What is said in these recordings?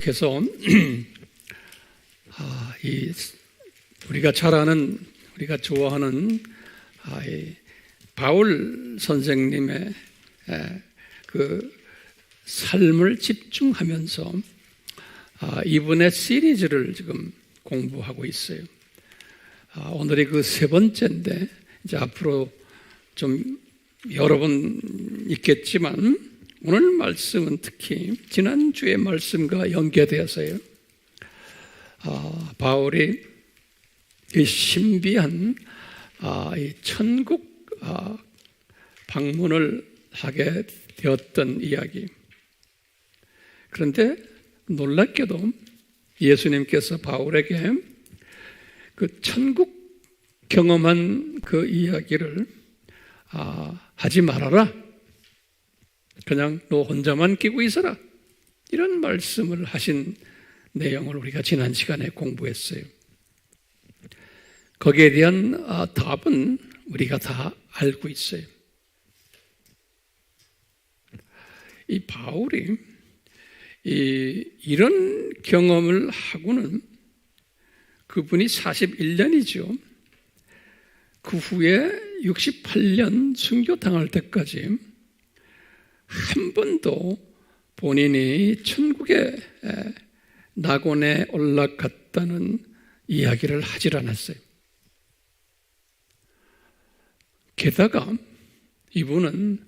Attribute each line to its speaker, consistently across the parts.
Speaker 1: 그래서 우리가 잘 아는, 우리가 좋아하는 이 바울 선생님의 그 삶을 집중하면서 이분의 시리즈를 지금 공부하고 있어요. 오늘이 그 세 번째인데 이제 앞으로 좀 여러 번 있겠지만 오늘 말씀은 특히 지난주의 말씀과 연계되어서요. 바울이 이 신비한 이 천국 방문을 하게 되었던 이야기. 그런데 놀랍게도 예수님께서 바울에게 그 천국 경험한 그 이야기를 하지 말아라. 그냥 너 혼자만 끼고 있어라. 이런 말씀을 하신 내용을 우리가 지난 시간에 공부했어요. 거기에 대한 답은 우리가 다 알고 있어요. 이 바울이 이런 경험을 하고는 그분이 41년이죠. 그 후에 68년 순교당할 때까지 한 번도 본인이 천국의 낙원에 올라갔다는 이야기를 하질 않았어요. 게다가 이분은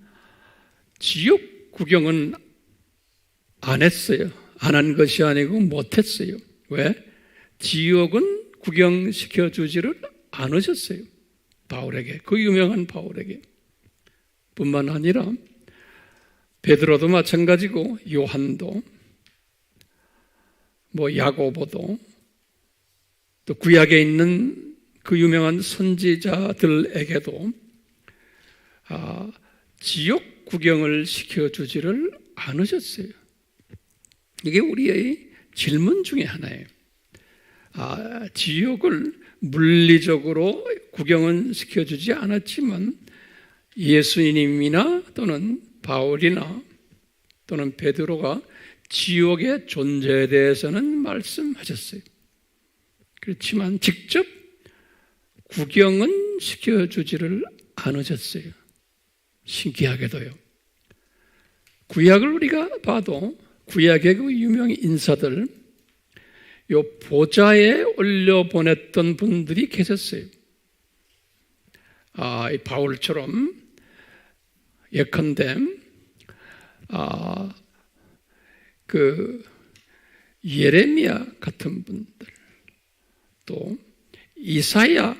Speaker 1: 지옥 구경은 안 했어요. 안 한 것이 아니고 못했어요. 왜? 지옥은 구경시켜주지를 않으셨어요. 바울에게, 그 유명한 바울에게. 뿐만 아니라 베드로도 마찬가지고 요한도 야고보도 또 구약에 있는 그 유명한 선지자들에게도 지옥 구경을 시켜주지를 않으셨어요. 이게 우리의 질문 중에 하나예요. 지옥을 물리적으로 구경은 시켜주지 않았지만 예수님이나 또는 바울이나 또는 베드로가 지옥의 존재에 대해서는 말씀하셨어요. 그렇지만 직접 구경은 시켜주지를 않으셨어요. 신기하게도요. 구약을 우리가 봐도 구약의 그 유명 인사들, 요 보좌에 올려보냈던 분들이 계셨어요. 이 바울처럼 예컨대 그 예레미야 같은 분들, 또 이사야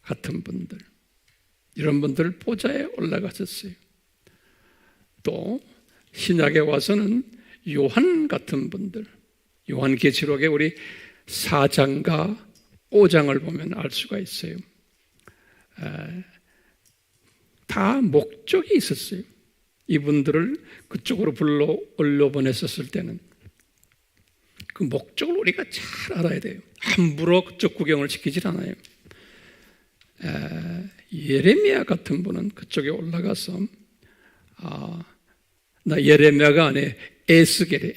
Speaker 1: 같은 분들, 이런 분들 보좌에 올라가셨어요. 또 신약에 와서는 요한 같은 분들, 요한계시록에 우리 4장과 5장을 보면 알 수가 있어요. 다 목적이 있었어요. 이분들을 그쪽으로 불러 올려보냈었을 때는 그 목적을 우리가 잘 알아야 돼요. 함부로 그쪽 구경을 시키질 않아요. 예레미야 같은 분은 그쪽에 올라가서 나 예레미야가 아니에요. 에스겔이에요.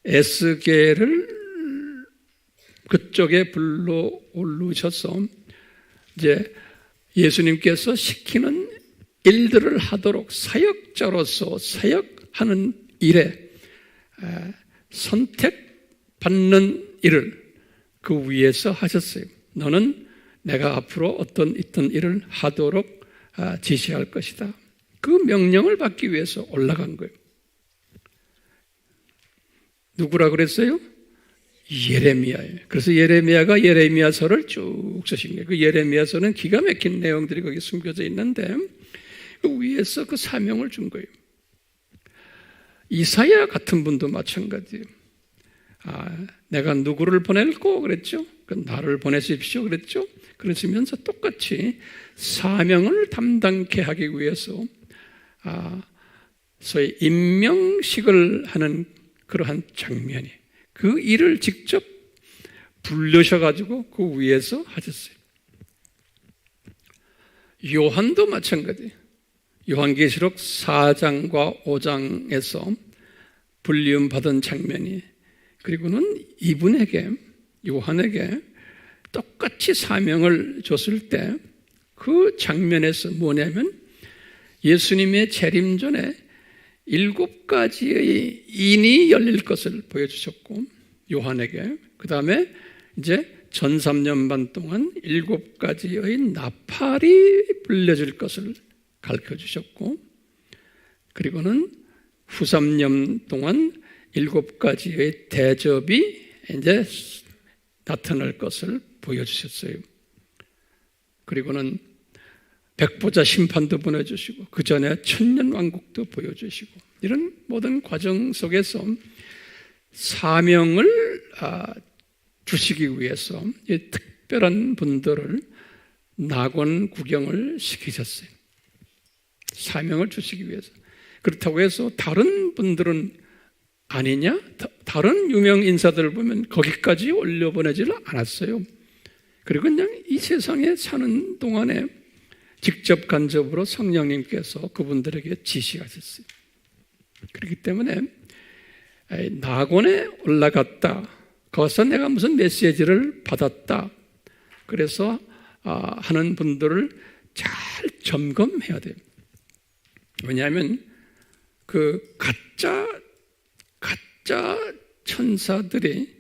Speaker 1: 에스겔을 그쪽에 불러 올르셔서 이제 예수님께서 시키는 일들을 하도록 사역자로서 사역하는 일에 선택받는 일을 그 위에서 하셨어요. 너는 내가 앞으로 어떤 일을 하도록 지시할 것이다. 그 명령을 받기 위해서 올라간 거예요. 누구라 그랬어요? 예레미야예요. 그래서 예레미야가 예레미야서를 쭉 쓰신 거예요. 그 예레미야서는 기가 막힌 내용들이 거기 숨겨져 있는데 그 위에서 그 사명을 준 거예요. 이사야 같은 분도 마찬가지예요. 내가 누구를 보낼고 그랬죠? 나를 보내십시오 그랬죠? 그러시면서 똑같이 사명을 담당케 하기 위해서 소위 임명식을 하는 그러한 장면이 그 일을 직접 부르셔가지고 그 위에서 하셨어요. 요한도 마찬가지예요. 요한계시록 4장과 5장에서 불리움 받은 장면이, 그리고는 이분에게, 요한에게 똑같이 사명을 줬을 때 그 장면에서 뭐냐면 예수님의 재림 전에 7가지의 인이 열릴 것을 보여주셨고, 요한에게 그 다음에 이제 전 3년 반 동안 7가지의 나팔이 불려질 것을 가르쳐 주셨고, 그리고는 후 3년 동안 7가지의 대접이 이제 나타날 것을 보여주셨어요. 그리고는 백보자 심판도 보내주시고 그 전에 천년왕국도 보여주시고, 이런 모든 과정 속에서 사명을 주시기 위해서 이 특별한 분들을 낙원 구경을 시키셨어요. 사명을 주시기 위해서. 그렇다고 해서 다른 분들은 아니냐? 다른 유명 인사들을 보면 거기까지 올려보내지를 않았어요. 그리고 그냥 이 세상에 사는 동안에 직접 간접으로 성령님께서 그분들에게 지시하셨어요. 그렇기 때문에 낙원에 올라갔다, 거기서 내가 무슨 메시지를 받았다, 그래서 하는 분들을 잘 점검해야 돼요. 왜냐하면 그 가짜 천사들이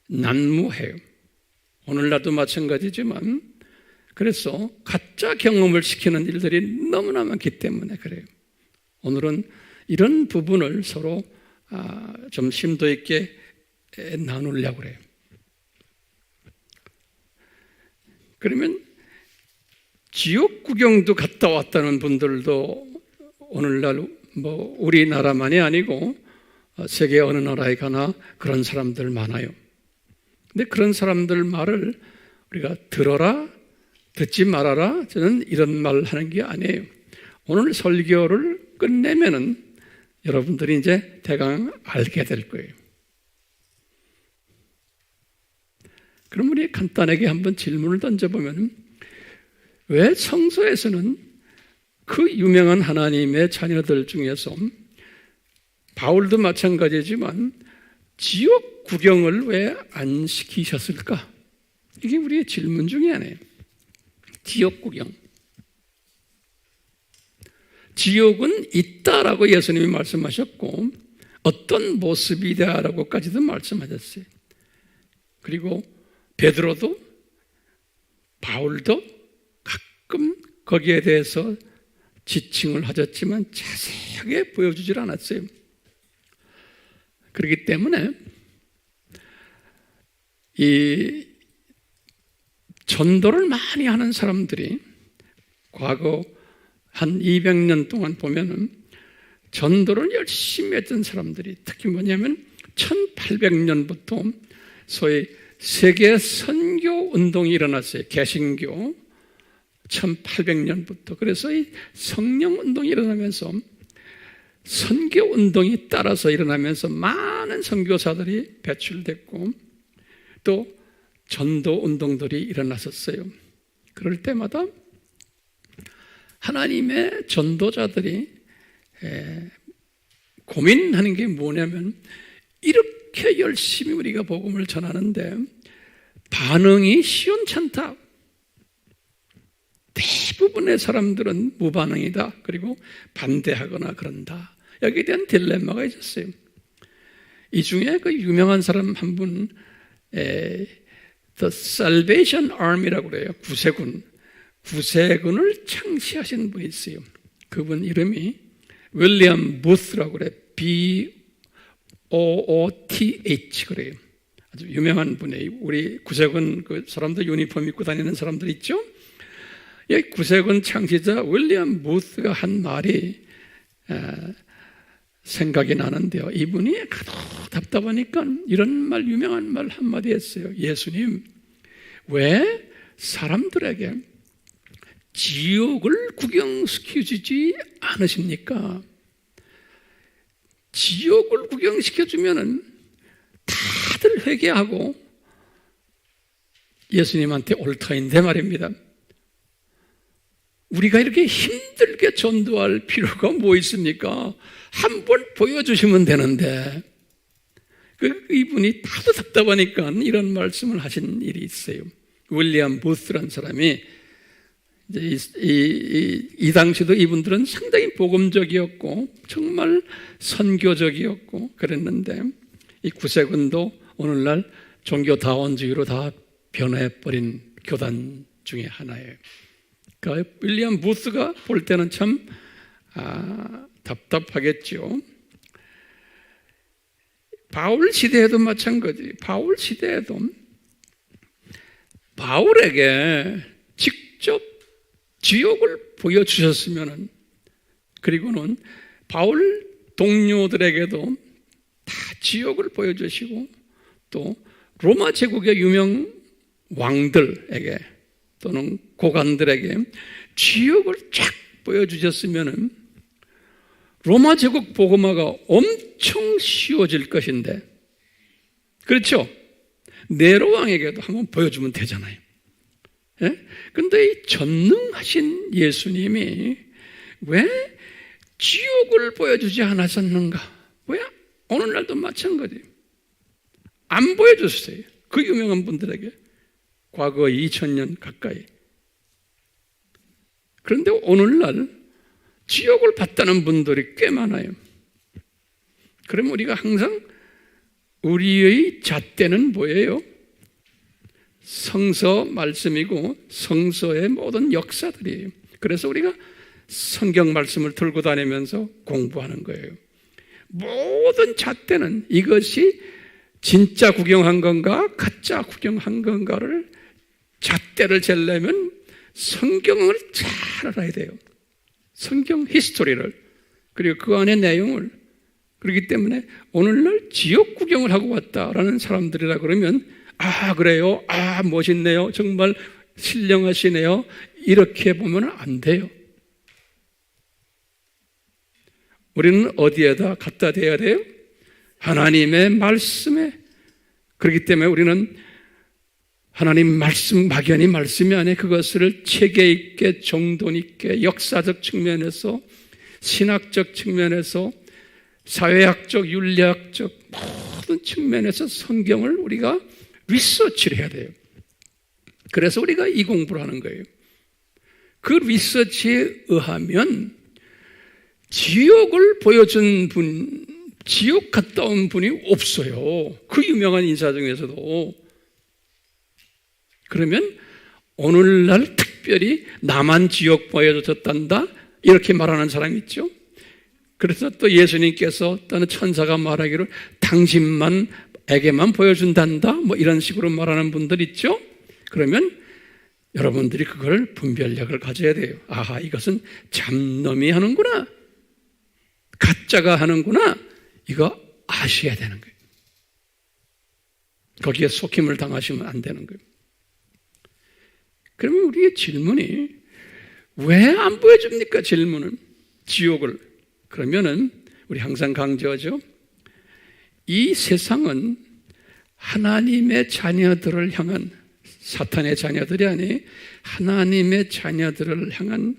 Speaker 1: 난무해요. 오늘날도 마찬가지지만, 그래서 가짜 경험을 시키는 일들이 너무나 많기 때문에 그래요. 오늘은 이런 부분을 서로 좀 심도 있게 나누려고 그래요. 그러면 지옥 구경도 갔다 왔다는 분들도 오늘날 뭐 우리나라만이 아니고 세계 어느 나라에 가나 그런 사람들 많아요. 근데 그런 사람들 말을 우리가 들어라, 듣지 말아라, 저는 이런 말 하는 게 아니에요. 오늘 설교를 끝내면은 여러분들이 이제 대강 알게 될 거예요. 그럼 우리 간단하게 한번 질문을 던져보면, 왜 성서에서는 그 유명한 하나님의 자녀들 중에서 바울도 마찬가지지만 지옥 구경을 왜 안 시키셨을까? 이게 우리의 질문 중에 하나예요. 지옥 구경. 지옥은 있다라고 예수님이 말씀하셨고 어떤 모습이다라고까지도 말씀하셨어요. 그리고 베드로도 바울도 가끔 거기에 대해서 지칭을 하셨지만 자세하게 보여주질 않았어요. 그렇기 때문에 이 전도를 많이 하는 사람들이 과거 한 200년 동안 보면은 전도를 열심히 했던 사람들이, 특히 뭐냐면 1800년부터 소위 세계 선교 운동이 일어났어요. 개신교 1800년부터. 그래서 이 성령 운동이 일어나면서, 선교 운동이 따라서 일어나면서 많은 선교사들이 배출됐고 또 전도 운동들이 일어났었어요. 그럴 때마다 하나님의 전도자들이 고민하는 게 뭐냐면, 이렇게 열심히 우리가 복음을 전하는데 반응이 시원찮다. 대부분의 사람들은 무반응이다. 그리고 반대하거나 그런다. 여기에 대한 딜레마가 있었어요. 이 중에 그 유명한 사람 한 분, The Salvation Army라고 그래요. 구세군을 창시하신 분이 있어요. 그분 이름이 윌리엄 부스라고 그래요. BOOTH 그래요. 아주 유명한 분이에요. 우리 구세군 그 사람들 유니폼 입고 다니는 사람들 있죠? 이 구세군 창시자 윌리엄 부스가 한 말이 생각이 나는데요. 이분이 가도 답답하니까 이런 말, 유명한 말 한마디 했어요. 예수님, 왜 사람들에게 지옥을 구경시켜주지 않으십니까? 지옥을 구경시켜주면은 다들 회개하고 예수님한테 올 터인데 말입니다. 우리가 이렇게 힘들게 전도할 필요가 뭐 있습니까? 한번 보여주시면 되는데, 이분이 다도 답답하니까 이런 말씀을 하신 일이 있어요. 윌리엄 부스라는 사람이 이 당시도 이분들은 상당히 복음적이었고 정말 선교적이었고 그랬는데, 이 구세군도 오늘날 종교다원주의로 다 변해버린 교단 중에 하나예요. 그러니까 윌리엄 부스가 볼 때는 참 답답하겠죠. 바울 시대에도 마찬가지. 바울 시대에도 바울에게 직접 지옥을 보여주셨으면, 그리고는 바울 동료들에게도 다 지옥을 보여주시고, 또 로마 제국의 유명 왕들에게 또는 고관들에게 지옥을 쫙 보여주셨으면 로마 제국 복음화가 엄청 쉬워질 것인데, 그렇죠? 네로 왕에게도 한번 보여주면 되잖아요. 그런데 이 전능하신 예수님이 왜 지옥을 보여주지 않았었는가? 왜 오늘날도 마찬가지예요. 안 보여줬어요. 그 유명한 분들에게 과거 2000년 가까이. 그런데 오늘날 지옥을 봤다는 분들이 꽤 많아요. 그러면 우리가 항상 우리의 잣대는 뭐예요? 성서 말씀이고 성서의 모든 역사들이에요. 그래서 우리가 성경 말씀을 들고 다니면서 공부하는 거예요. 모든 잣대는 이것이 진짜 구경한 건가 가짜 구경한 건가를 잣대를 재려면 성경을 잘 알아야 돼요. 성경 히스토리를, 그리고 그 안의 내용을. 그렇기 때문에 오늘날 지옥 구경을 하고 왔다라는 사람들이라 그러면 그래요? 멋있네요. 정말 신령하시네요. 이렇게 보면 안 돼요. 우리는 어디에다 갖다 대야 돼요? 하나님의 말씀에. 그렇기 때문에 우리는 하나님 말씀, 막연히 말씀이 아니라 그것을 체계 있게, 정돈 있게, 역사적 측면에서, 신학적 측면에서, 사회학적, 윤리학적 모든 측면에서 성경을 우리가 리서치를 해야 돼요. 그래서 우리가 이 공부를 하는 거예요. 그 리서치에 의하면 지옥을 보여준 분, 지옥 갔다 온 분이 없어요. 그 유명한 인사 중에서도. 그러면 오늘날 특별히 나만 지옥 보여줬단다 이렇게 말하는 사람이 있죠. 그래서 또 예수님께서 또는 천사가 말하기를 당신만에게만 보여준단다 뭐 이런 식으로 말하는 분들 있죠. 그러면 여러분들이 그걸 분별력을 가져야 돼요. 이것은 잡놈이 하는구나, 가짜가 하는구나, 이거 아셔야 되는 거예요. 거기에 속임을 당하시면 안 되는 거예요. 그러면 우리의 질문이 왜 안 보여줍니까? 질문은 지옥을. 그러면은 우리 항상 강조하죠. 이 세상은 하나님의 자녀들을 향한, 사탄의 자녀들이 아니 하나님의 자녀들을 향한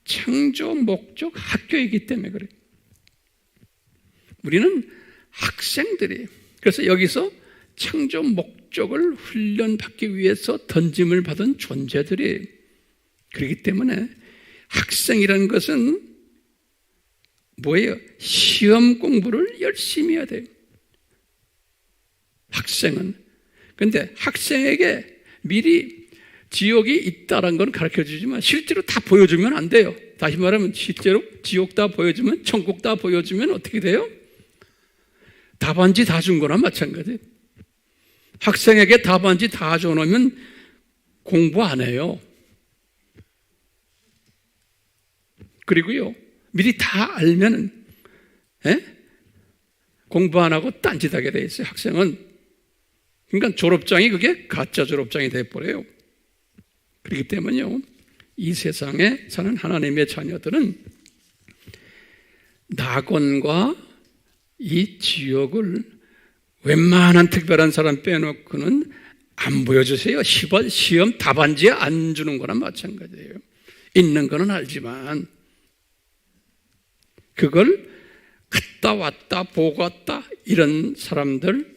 Speaker 1: 창조 목적 학교이기 때문에 그래요. 우리는 학생들이, 그래서 여기서 창조 목적을 훈련받기 위해서 던짐을 받은 존재들이, 그렇기 때문에 학생이라는 것은 뭐예요? 시험 공부를 열심히 해야 돼요. 학생은. 그런데 학생에게 미리 지옥이 있다는 건 가르쳐 주지만 실제로 다 보여주면 안 돼요. 다시 말하면 실제로 지옥 다 보여주면, 천국 다 보여주면 어떻게 돼요? 답안지 다 준 거나 마찬가지예요. 학생에게 답안지 다 줘놓으면 공부 안 해요. 그리고요, 미리 다 알면은 공부 안 하고 딴짓하게 돼 있어요. 학생은. 그러니까 졸업장이 그게 가짜 졸업장이 돼버려요. 그렇기 때문에요, 이 세상에 사는 하나님의 자녀들은 낙원과 이 지옥을 웬만한 특별한 사람 빼놓고는 안 보여주세요. 시험 답안지에 안 주는 거랑 마찬가지예요. 있는 거는 알지만 그걸 갔다 왔다 보고 왔다 이런 사람들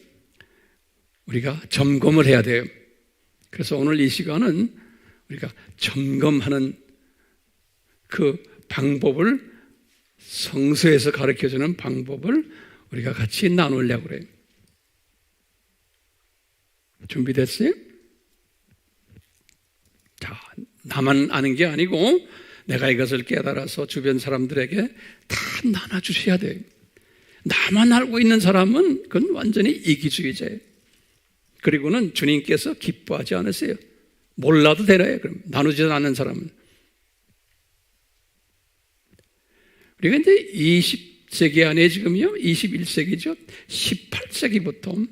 Speaker 1: 우리가 점검을 해야 돼요. 그래서 오늘 이 시간은 우리가 점검하는 그 방법을 성서에서 가르쳐주는 방법을 우리가 같이 나누려고 그래요. 준비됐어요? 자, 나만 아는 게 아니고 내가 이것을 깨달아서 주변 사람들에게 다 나눠주셔야 돼요. 나만 알고 있는 사람은 그건 완전히 이기주의자예요. 그리고는 주님께서 기뻐하지 않으세요. 몰라도 되나요? 그럼 나누지 않는 사람은. 우리가 이제 20세기 안에 지금요, 21세기죠. 18세기부터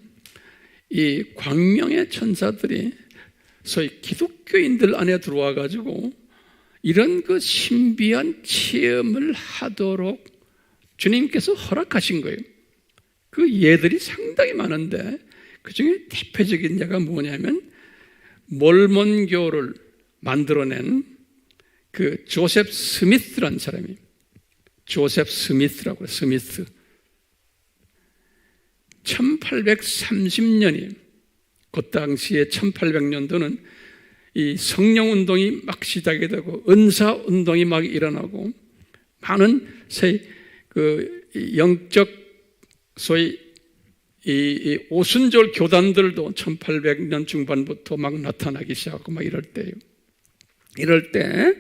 Speaker 1: 이 광명의 천사들이 소위 기독교인들 안에 들어와 가지고 이런 그 신비한 체험을 하도록 주님께서 허락하신 거예요. 그 예들이 상당히 많은데 그 중에 대표적인 예가 뭐냐면 몰몬교를 만들어낸 그 조셉 스미스라는 사람이에요. 조셉 스미스라고 해요. 스미스. 1830년이에요. 그 당시에 1800년도는 이 성령운동이 막 시작이 되고 은사운동이 막 일어나고 많은 그 영적 소위 이 오순절 교단들도 1800년 중반부터 막 나타나기 시작하고 막 이럴 때예요. 이럴 때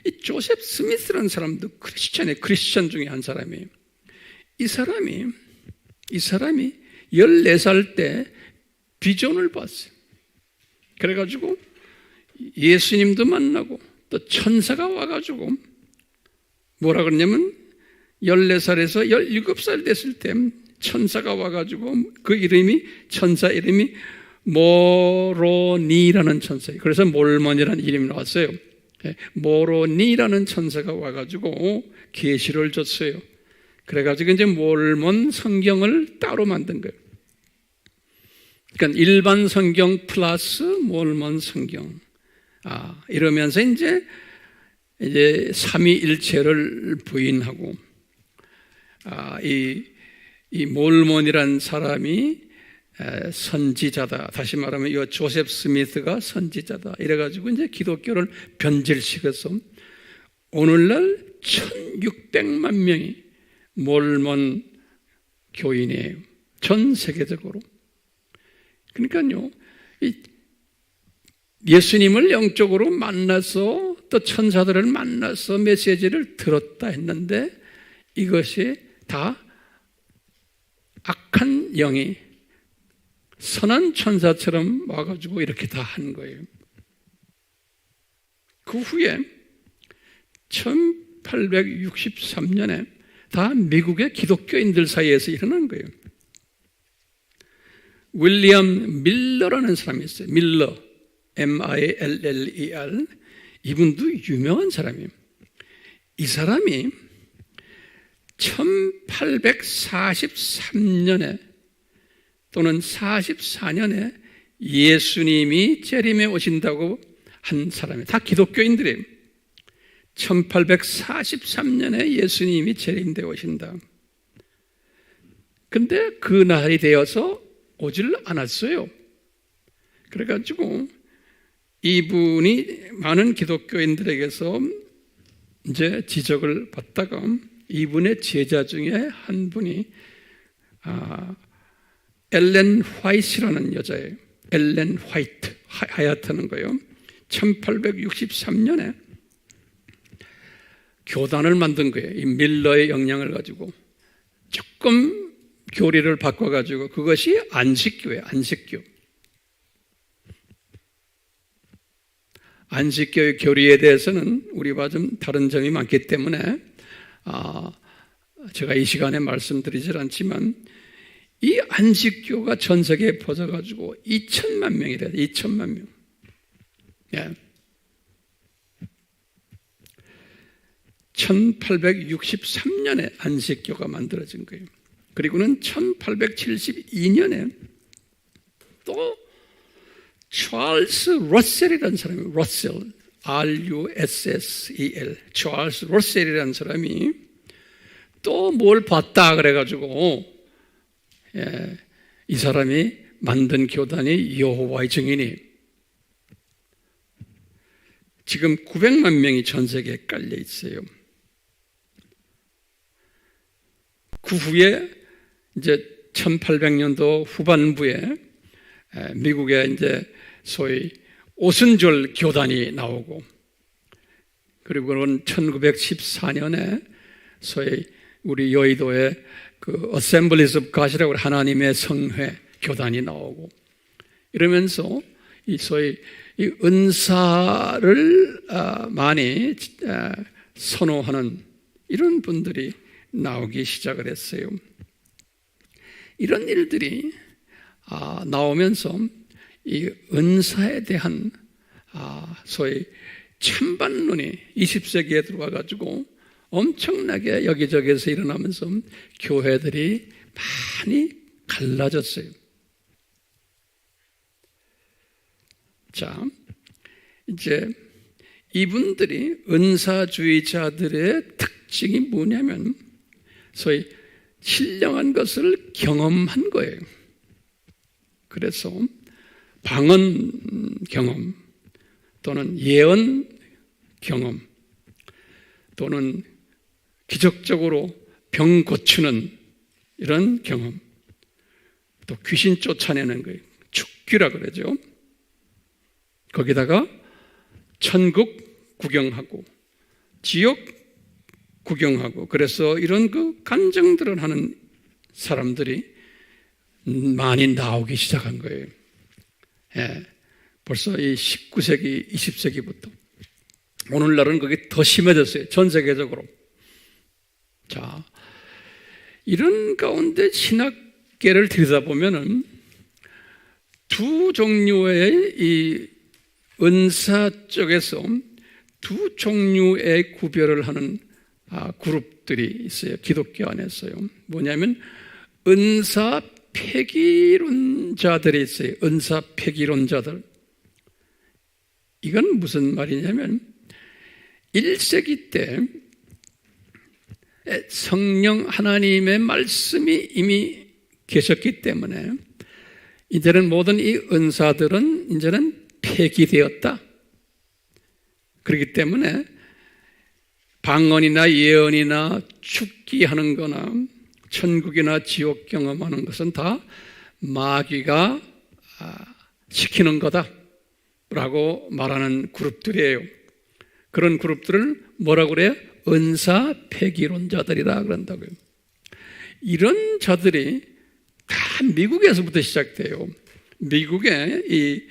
Speaker 1: 이 조셉 스미스라는 사람도 크리스천 중에 한 사람이에요. 이 사람이 14살 때 비전을 봤어요. 그래가지고 예수님도 만나고 또 천사가 와가지고 뭐라 그러냐면 14살에서 17살 됐을 때 천사가 와가지고 그 이름이 천사 이름이 모로니라는 천사예요. 그래서 몰몬이라는 이름이 나왔어요. 모로니라는 천사가 와가지고 계시를 줬어요. 그래가지고 이제 몰몬 성경을 따로 만든 거예요. 그러니까 일반 성경 플러스 몰몬 성경. 이러면서 이제 삼위일체를 부인하고 이 몰몬이라는 사람이 선지자다. 다시 말하면 이 조셉 스미스가 선지자다. 이래가지고 이제 기독교를 변질시켜서 오늘날 1600만 명이 몰몬 교인이에요. 전 세계적으로. 그러니까요, 예수님을 영적으로 만나서 또 천사들을 만나서 메시지를 들었다 했는데 이것이 다 악한 영이 선한 천사처럼 와가지고 이렇게 다 한 거예요. 그 후에 1863년에 다 미국의 기독교인들 사이에서 일어난 거예요. 윌리엄 밀러라는 사람이 있어요. 밀러, M-I-L-L-E-R. 이분도 유명한 사람이에요. 이 사람이 1843년에 또는 44년에 예수님이 재림에 오신다고 한 사람이에요. 다 기독교인들이에요. 1843년에 예수님이 재림되어 오신다. 근데 그 날이 되어서 오질 않았어요. 그래가지고 이분이 많은 기독교인들에게서 이제 지적을 받다가 이분의 제자 중에 한 분이 엘렌 화이트라는 여자예요. 엘렌 화이트, 하얗다는 거예요. 1863년에 교단을 만든 거예요. 이 밀러의 영향을 가지고 조금 교리를 바꿔가지고 그것이 안식교예요. 안식교. 안식교의 교리에 대해서는 우리와 좀 다른 점이 많기 때문에 제가 이 시간에 말씀드리질 않지만 이 안식교가 전 세계에 퍼져가지고 2천만 명이 돼요. 2천만 명. 예. 1863년에 안식교가 만들어진 거예요. 그리고는 1872년에 또 찰스 러셀이라는 사람이 러셀 RUSSEL, 찰스 러셀이라는 사람이 또 뭘 봤다 그래가지고 이 사람이 만든 교단이 여호와의 증인이 지금 900만 명이 전 세계에 깔려 있어요. 그 후에 이제 1800년도 후반부에 미국에 이제 소위 오순절 교단이 나오고, 그리고 그건 1914년에 소위 우리 여의도에 그 Assemblies of God이라고 하나님의 성회 교단이 나오고, 이러면서 이 소위 이 은사를 많이 선호하는 이런 분들이 나오기 시작을 했어요. 이런 일들이 나오면서 이 은사에 대한 소위 찬반론이 20세기에 들어와 가지고 엄청나게 여기저기에서 일어나면서 교회들이 많이 갈라졌어요. 자, 이제 이분들이 은사주의자들의 특징이 뭐냐면 소위 신령한 것을 경험한 거예요. 그래서 방언 경험 또는 예언 경험 또는 기적적으로 병 고치는 이런 경험, 또 귀신 쫓아내는 거예요. 축귀라 그러죠. 거기다가 천국 구경하고 지옥 구경하고, 그래서 이런 그 간증들을 하는 사람들이 많이 나오기 시작한 거예요. 벌써 이 19세기, 20세기부터. 오늘날은 그게 더 심해졌어요. 전 세계적으로. 자, 이런 가운데 신학계를 들여다보면은 두 종류의 이 은사 쪽에서 두 종류의 구별을 하는 그룹들이 있어요. 기독교 안에서요. 뭐냐면 은사 폐기론자들이 있어요. 은사 폐기론자들. 이건 무슨 말이냐면 1세기 때 성령 하나님의 말씀이 이미 계셨기 때문에 이제는 모든 이 은사들은 이제는 폐기되었다. 그렇기 때문에 방언이나 예언이나 축기하는 거나 천국이나 지옥 경험하는 것은 다 마귀가 시키는 거다라고 말하는 그룹들이에요. 그런 그룹들을 뭐라고 그래요? 은사 폐기론자들이라 그런다고요. 이런 자들이 다 미국에서부터 시작돼요. 미국의 이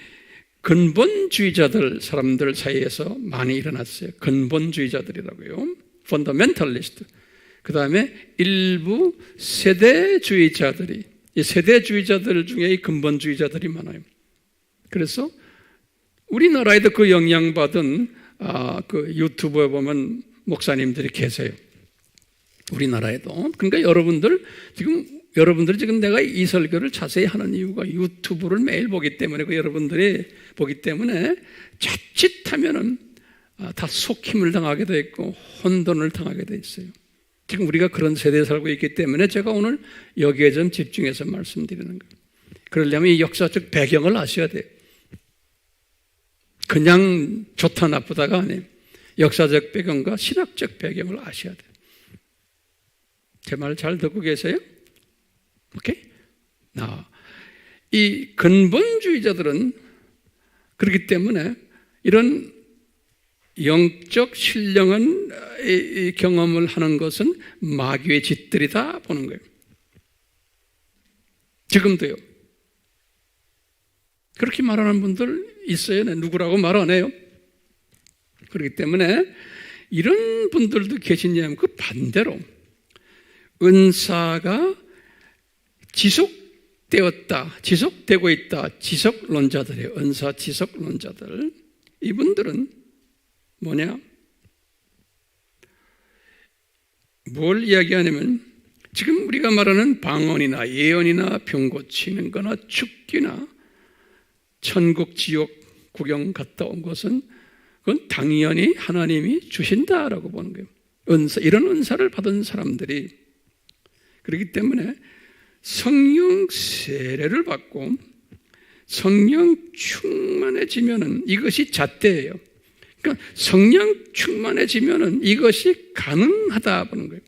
Speaker 1: 근본주의자들 사람들 사이에서 많이 일어났어요. 근본주의자들이라고요. 펀더멘탈리스트. 그 다음에 일부 세대주의자들이, 이 세대주의자들 중에 이 근본주의자들이 많아요. 그래서 우리나라에도 그 영향받은 그 유튜브에 보면 목사님들이 계세요. 우리나라에도. 그러니까 여러분들이 지금 내가 이 설교를 자세히 하는 이유가 유튜브를 매일 보기 때문에, 그 여러분들이 보기 때문에 자칫하면은 다 속힘을 당하게 돼 있고 혼돈을 당하게 돼 있어요. 지금 우리가 그런 세대에 살고 있기 때문에 제가 오늘 여기에 좀 집중해서 말씀드리는 거예요. 그러려면 이 역사적 배경을 아셔야 돼요. 그냥 좋다 나쁘다가 아니에요. 역사적 배경과 신학적 배경을 아셔야 돼요. 제 말 잘 듣고 계세요? 오케이? 이 근본주의자들은 그렇기 때문에 이런 영적 신령한 이 경험을 하는 것은 마귀의 짓들이다 보는 거예요. 지금도요. 그렇게 말하는 분들 있어요. 누구라고 말 안 해요. 그렇기 때문에 이런 분들도 계시냐면 그 반대로 은사가 지속되고 있다. 지속론자들이에요. 은사 지속론자들. 이분들은 뭐냐? 뭘 이야기하냐면 지금 우리가 말하는 방언이나 예언이나 병 고치는 거나 축기나 천국 지옥 구경 갔다 온 것은 그건 당연히 하나님이 주신다라고 보는 거예요. 은사, 이런 은사를 받은 사람들이. 그렇기 때문에 성령 세례를 받고 성령 충만해지면은 이것이 잣대예요. 그러니까 성령 충만해지면은 이것이 가능하다 보는 거예요.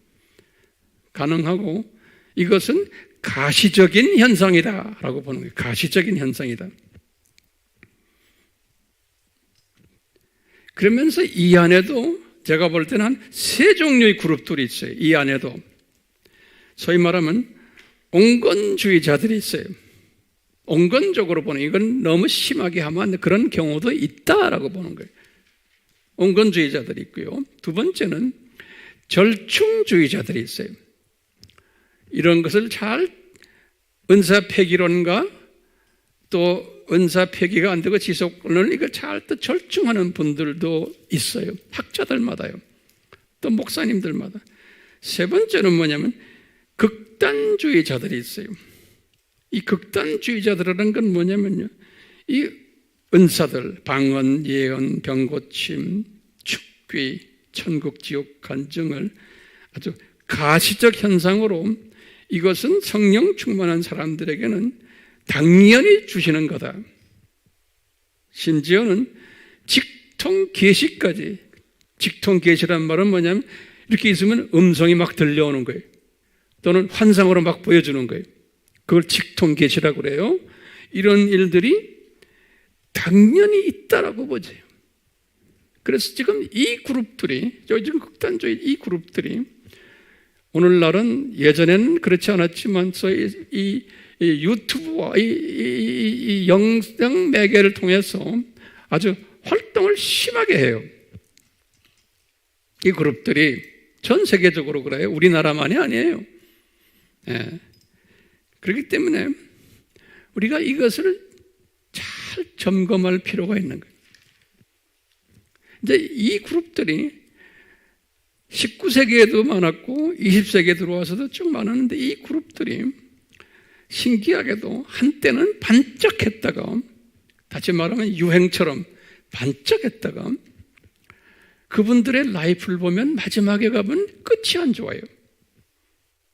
Speaker 1: 가능하고 이것은 가시적인 현상이다라고 보는 거예요. 가시적인 현상이다. 그러면서 이 안에도 제가 볼 때는 한 세 종류의 그룹들이 있어요. 이 안에도 소위 말하면 온건주의자들이 있어요. 온건적으로 보는, 이건 너무 심하게 하면 그런 경우도 있다라고 보는 거예요. 온건주의자들이 있고요. 두 번째는 절충주의자들이 있어요. 이런 것을 잘 은사 폐기론과 또 은사 폐기가 안 되고 지속론을 이걸 잘 또 절충하는 분들도 있어요. 학자들마다요. 또 목사님들마다. 세 번째는 뭐냐면 극단주의자들이 있어요. 이 극단주의자들이라는 건 뭐냐면요, 이 은사들, 방언, 예언, 병고침, 축귀, 천국, 지옥, 간증을 아주 가시적 현상으로 이것은 성령 충만한 사람들에게는 당연히 주시는 거다. 심지어는 직통 계시까지. 직통 계시란 말은 뭐냐면 이렇게 있으면 음성이 막 들려오는 거예요. 또는 환상으로 막 보여주는 거예요. 그걸 직통 계시라고 그래요. 이런 일들이 당연히 있다라고 보죠. 그래서 지금 이 그룹들이, 요즘 극단주의 이 그룹들이 오늘날은 예전에는 그렇지 않았지만 이 유튜브와 이 영상 매개를 통해서 아주 활동을 심하게 해요. 이 그룹들이 전 세계적으로 그래요. 우리나라만이 아니에요. 예. 그렇기 때문에 우리가 이것을 잘 점검할 필요가 있는 거예요. 이제 이 그룹들이 19세기에도 많았고 20세기에 들어와서도 쭉 많았는데 이 그룹들이 신기하게도 한때는 반짝했다가, 다시 말하면 유행처럼 반짝했다가 그분들의 라이프를 보면 마지막에 가면 끝이 안 좋아요.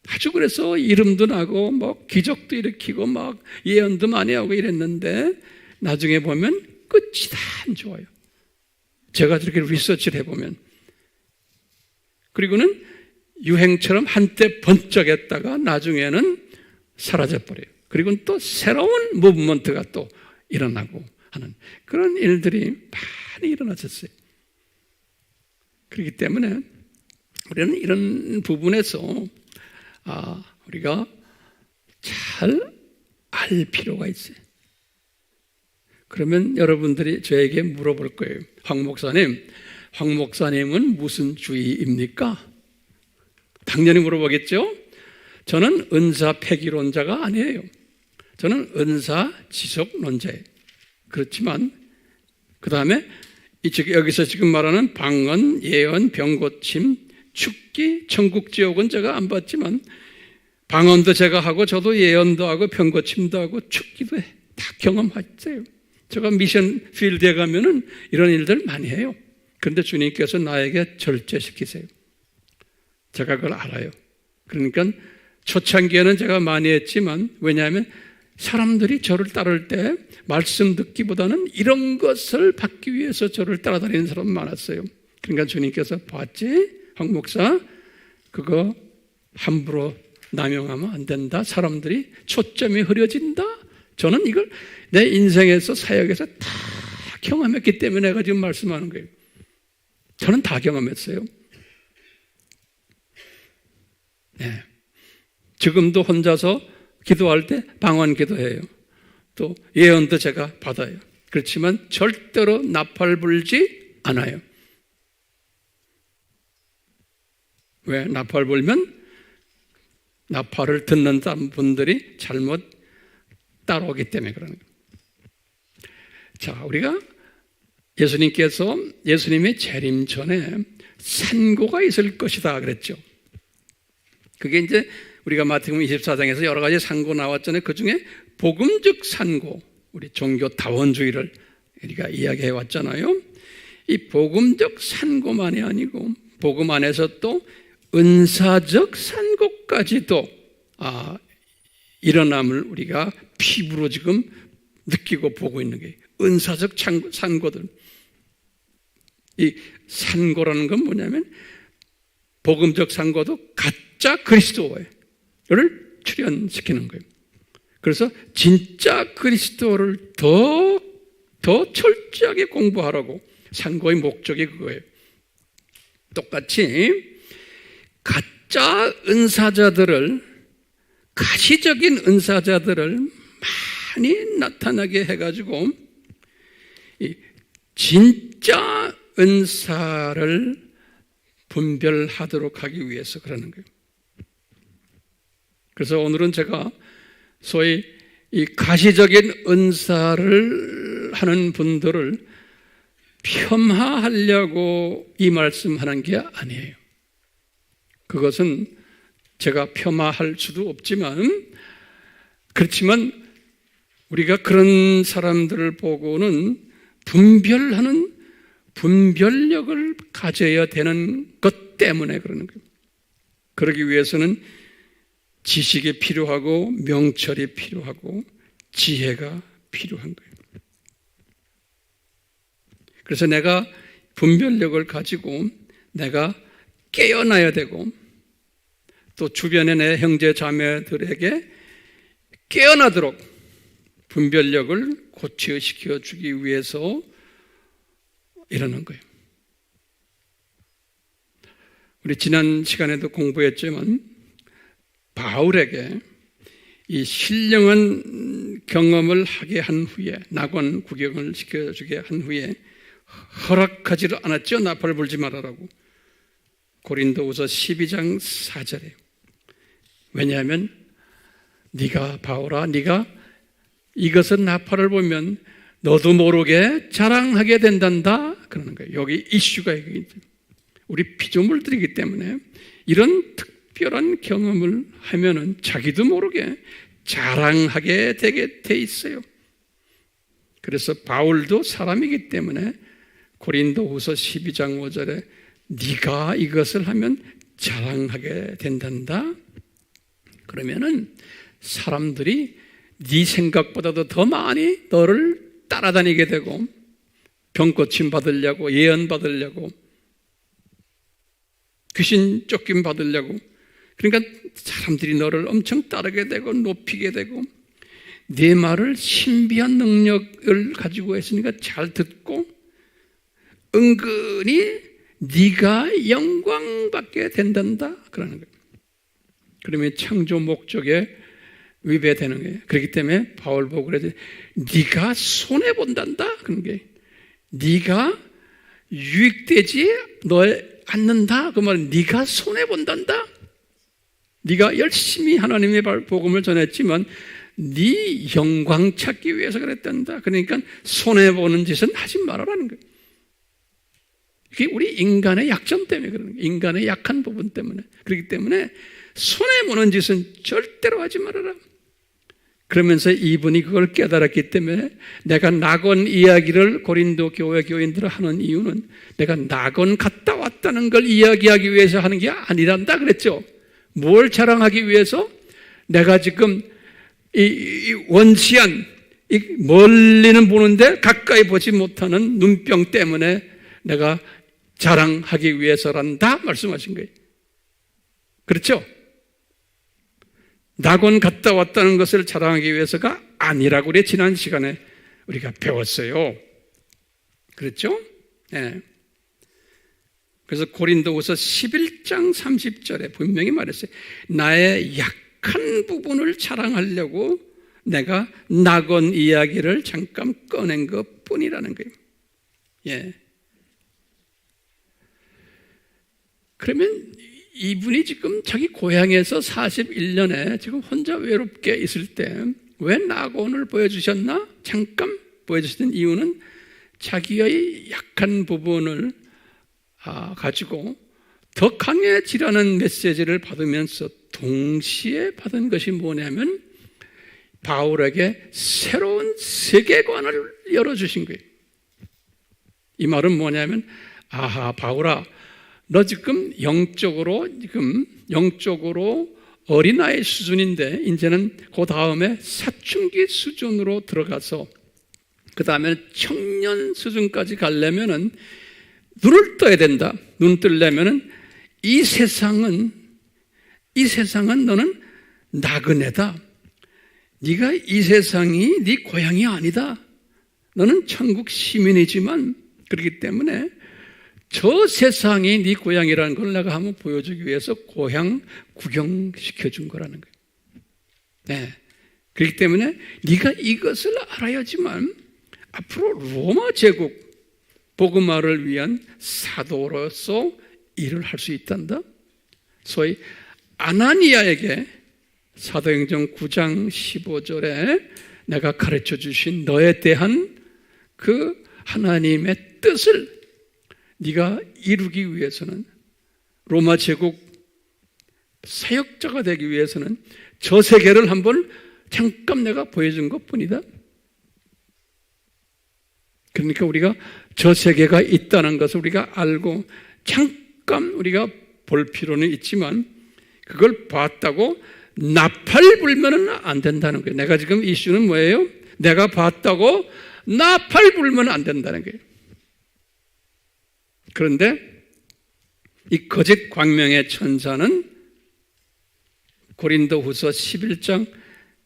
Speaker 1: 아주 그래서 이름도 나고 뭐 기적도 일으키고 막 예언도 많이 하고 이랬는데 나중에 보면 끝이 다 안 좋아요. 제가 저렇게 리서치를 해보면. 그리고는 유행처럼 한때 번쩍했다가 나중에는 사라져버려요. 그리고 또 새로운 무브먼트가 또 일어나고 하는 그런 일들이 많이 일어났었어요. 그렇기 때문에 우리는 이런 부분에서 우리가 잘 알 필요가 있어요. 그러면 여러분들이 저에게 물어볼 거예요. 황 목사님은 무슨 주의입니까? 당연히 물어보겠죠? 저는 은사 폐기론자가 아니에요. 저는 은사 지속론자예요. 그렇지만 그 다음에 여기서 지금 말하는 방언, 예언, 병고침, 축기, 천국, 지옥은 제가 안 봤지만 방언도 제가 하고 저도 예언도 하고 병고침도 하고 축기도 해. 다 경험했어요. 제가 미션 필드에 가면은 이런 일들 많이 해요. 그런데 주님께서 나에게 절제시키세요. 제가 그걸 알아요. 그러니까 초창기에는 제가 많이 했지만, 왜냐하면 사람들이 저를 따를 때 말씀 듣기보다는 이런 것을 받기 위해서 저를 따라다니는 사람 많았어요. 그러니까 주님께서 봤지? 황 목사 그거 함부로 남용하면 안 된다. 사람들이 초점이 흐려진다. 저는 이걸 내 인생에서 사역에서 다 경험했기 때문에 내가 지금 말씀하는 거예요. 저는 다 경험했어요. 네. 지금도 혼자서 기도할 때 방언 기도해요. 또 예언도 제가 받아요. 그렇지만 절대로 나팔 불지 않아요. 왜? 나팔 불면 나팔을 듣는 분들이 잘못 따라오기 때문에 그러는 거예요. 자, 우리가 예수님의 재림 전에 산고가 있을 것이다 그랬죠. 그게 이제 우리가 마태복음 24장에서 여러 가지 산고 나왔잖아요. 그 중에 복음적 산고, 우리 종교 다원주의를 우리가 이야기해 왔잖아요. 이 복음적 산고만이 아니고 복음 안에서 또 은사적 산고까지도 일어남을 우리가 피부로 지금 느끼고 보고 있는 게 은사적 산고들. 이 산고라는 건 뭐냐면 복음적 산고도 가짜 그리스도를 출현시키는 거예요. 그래서 진짜 그리스도를 더 철저하게 공부하라고 산고의 목적이 그거예요. 똑같이 가짜 은사자들을, 가시적인 은사자들을 많이 나타나게 해가지고 진짜 은사를 분별하도록 하기 위해서 그러는 거예요. 그래서 오늘은 제가 소위 이 가시적인 은사를 하는 분들을 폄하하려고 이 말씀하는 게 아니에요. 그것은 제가 폄하할 수도 없지만, 그렇지만 우리가 그런 사람들을 보고는 분별하는 분별력을 가져야 되는 것 때문에 그러는 거예요. 그러기 위해서는 지식이 필요하고 명철이 필요하고 지혜가 필요한 거예요. 그래서 내가 분별력을 가지고 내가 깨어나야 되고, 또 주변의 내 형제 자매들에게 깨어나도록 분별력을 고취시켜 주기 위해서 이러는 거예요. 우리 지난 시간에도 공부했지만 바울에게 이 신령한 경험을 하게 한 후에, 낙원 구경을 시켜주게 한 후에 허락하지를 않았죠. 나팔을 불지 말아라고. 고린도후서 12장 4절에. 왜냐하면 네가 바울아, 네가 이것은 나팔을 보면 너도 모르게 자랑하게 된단다 그러는 거예요. 여기 이슈가 우리 피조물들이기 때문에 이런 특별한 경험을 하면은 자기도 모르게 자랑하게 되게 돼 있어요. 그래서 바울도 사람이기 때문에 고린도후서 12장 5절에 네가 이것을 하면 자랑하게 된단다. 그러면은 사람들이 네 생각보다도 더 많이 너를 따라다니게 되고 병고침 받으려고, 예언 받으려고, 귀신 쫓김 받으려고, 그러니까 사람들이 너를 엄청 따르게 되고 높이게 되고, 네 말을 신비한 능력을 가지고 했으니까 잘 듣고 은근히 네가 영광받게 된단다 그러는 거예요. 그러면 창조 목적에 위배되는 거예요. 그렇기 때문에 바울 보고 그래도 네가 손해 본단다 그런 게, 네가 유익되지 않는다 그 말은 네가 손해 본단다. 네가 열심히 하나님의 복음을 전했지만 네 영광 찾기 위해서 그랬단다. 그러니까 손해 보는 짓은 하지 말아라는 거예요. 그게 우리 인간의 약점 때문에 그러는 거예요. 인간의 약한 부분 때문에. 그렇기 때문에 손해보는 짓은 절대로 하지 말아라. 그러면서 이분이 그걸 깨달았기 때문에 내가 낙원 이야기를 고린도 교회 교인들을 하는 이유는 내가 낙원 갔다 왔다는 걸 이야기하기 위해서 하는 게 아니란다 그랬죠. 뭘 자랑하기 위해서? 내가 지금 이 원시한 이 멀리는 보는데 가까이 보지 못하는 눈병 때문에 내가 자랑하기 위해서란다 말씀하신 거예요. 그렇죠? 낙원 갔다 왔다는 것을 자랑하기 위해서가 아니라고 우리 지난 시간에 우리가 배웠어요. 그렇죠? 네. 그래서 고린도후서 11장 30절에 분명히 말했어요. 나의 약한 부분을 자랑하려고 내가 낙원 이야기를 잠깐 꺼낸 것 뿐이라는 거예요. 예. 그러면 이분이 지금 자기 고향에서 41년에 지금 혼자 외롭게 있을 때 왜 낙원을 보여주셨나? 잠깐 보여주신 이유는 자기의 약한 부분을 가지고 더 강해지라는 메시지를 받으면서 동시에 받은 것이 뭐냐면 바울에게 새로운 세계관을 열어주신 거예요. 이 말은 뭐냐면, 아하, 바울아, 너 지금 영적으로 어린아이 수준인데 이제는 그 다음에 사춘기 수준으로 들어가서 그 다음에 청년 수준까지 가려면은 눈을 떠야 된다. 눈 뜨려면은 이 세상은 너는 나그네다. 네가 이 세상이 네 고향이 아니다. 너는 천국 시민이지만 그렇기 때문에 저 세상이 네 고향이라는 걸 내가 한번 보여주기 위해서 고향 구경시켜준 거라는 거예요. 네. 그렇기 때문에 네가 이것을 알아야지만 앞으로 로마 제국 복음화를 위한 사도로서 일을 할 수 있단다. 소위 아나니아에게 사도행전 9장 15절에 내가 가르쳐 주신 너에 대한 그 하나님의 뜻을 네가 이루기 위해서는, 로마 제국 사역자가 되기 위해서는 저 세계를 한번 잠깐 내가 보여준 것뿐이다. 그러니까 우리가 저 세계가 있다는 것을 우리가 알고 잠깐 우리가 볼 필요는 있지만 그걸 봤다고 나팔 불면은 안 된다는 거예요. 내가 지금 이슈는 뭐예요? 내가 봤다고 나팔 불면 안 된다는 거예요. 그런데 이 거짓 광명의 천사는 고린도후서 11장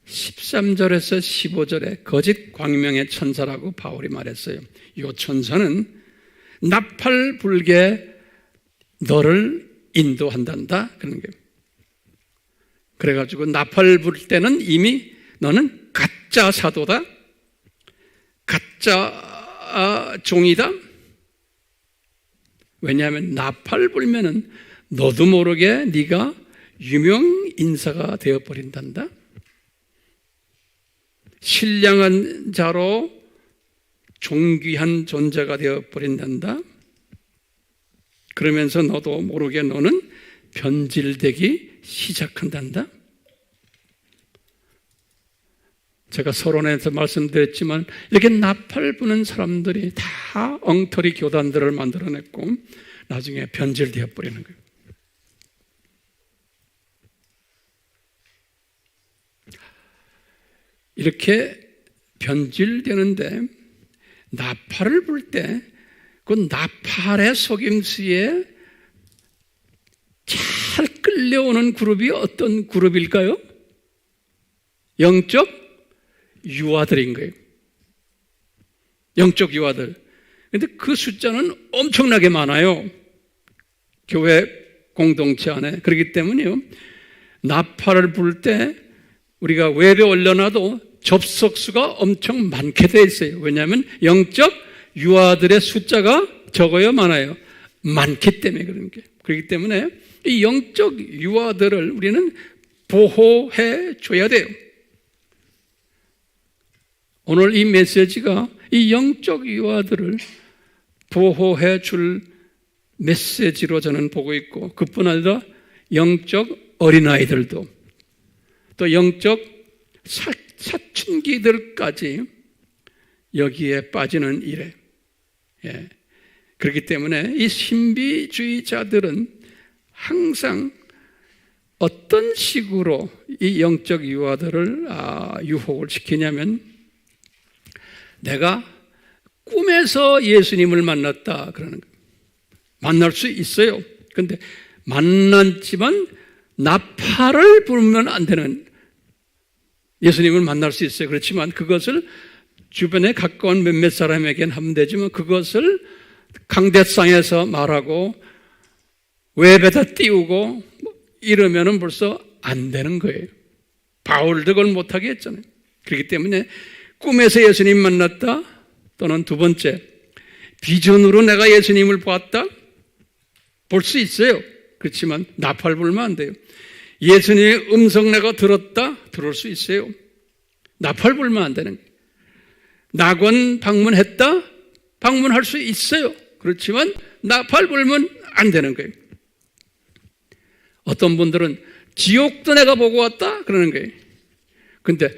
Speaker 1: 13절에서 15절에 거짓 광명의 천사라고 바울이 말했어요. 이 천사는 나팔 불게 너를 인도한단다 그런 거예요. 그래가지고 나팔 불 때는 이미 너는 가짜 사도다, 가짜 종이다. 왜냐하면 나팔 불면은 너도 모르게 네가 유명 인사가 되어버린단다. 신령한 자로 존귀한 존재가 되어버린단다. 그러면서 너도 모르게 너는 변질되기 시작한단다. 제가 서론에서 말씀드렸지만 이렇게 나팔 부는 사람들이 다 엉터리 교단들을 만들어냈고 나중에 변질되어 버리는 거예요. 이렇게 변질되는데 나팔을 불 때 그 나팔의 속임수에 잘 끌려오는 그룹이 어떤 그룹일까요? 영적 유아들인 거예요. 영적 유아들. 그런데 그 숫자는 엄청나게 많아요. 교회 공동체 안에. 그렇기 때문에요, 나팔을 불 때 우리가 웹에 올려놔도 접속수가 엄청 많게 되어 있어요. 왜냐하면 영적 유아들의 숫자가 적어요, 많아요? 많기 때문에 그런 게. 그렇기 때문에 이 영적 유아들을 우리는 보호해 줘야 돼요. 오늘 이 메시지가 이 영적 유아들을 보호해 줄 메시지로 저는 보고 있고, 그뿐 아니라 영적 어린아이들도 또 영적 사춘기들까지 여기에 빠지는 일에, 그렇기 때문에 이 신비주의자들은 항상 어떤 식으로 이 영적 유아들을 유혹을 시키냐면, 내가 꿈에서 예수님을 만났다 그러는 거예요. 만날 수 있어요. 그런데 만났지만 나팔을 불면 안 되는, 예수님을 만날 수 있어요. 그렇지만 그것을 주변에 가까운 몇몇 사람에게는 하면 되지만 그것을 강대상에서 말하고 웹에다 띄우고 이러면은 벌써 안 되는 거예요. 바울도 그걸 못하게 했잖아요. 그렇기 때문에 꿈에서 예수님 만났다, 또는 두 번째 비전으로 내가 예수님을 보았다, 볼 수 있어요. 그렇지만 나팔 불면 안 돼요. 예수님의 음성 내가 들었다, 들을 수 있어요. 나팔 불면 안 되는 거예요. 낙원 방문했다, 방문할 수 있어요. 그렇지만 나팔 불면 안 되는 거예요. 어떤 분들은 지옥도 내가 보고 왔다 그러는 거예요. 근데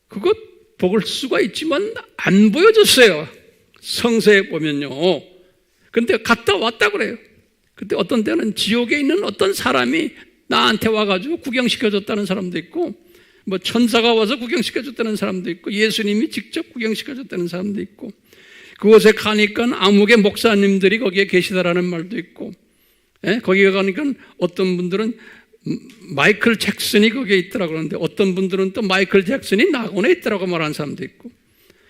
Speaker 1: 그것 볼 수가 있지만 안 보여줬어요. 성서에 보면요, 근데 갔다 왔다 그래요. 근데 어떤 때는 지옥에 있는 어떤 사람이 나한테 와가지고 구경시켜줬다는 사람도 있고, 뭐 천사가 와서 구경시켜줬다는 사람도 있고, 예수님이 직접 구경시켜줬다는 사람도 있고, 그곳에 가니까 암흑의 목사님들이 거기에 계시다라는 말도 있고, 거기에 가니까 어떤 분들은 마이클 잭슨이 거기에 있더라고 그러는데, 어떤 분들은 또 마이클 잭슨이 낙원에 있더라고 말하는 사람도 있고,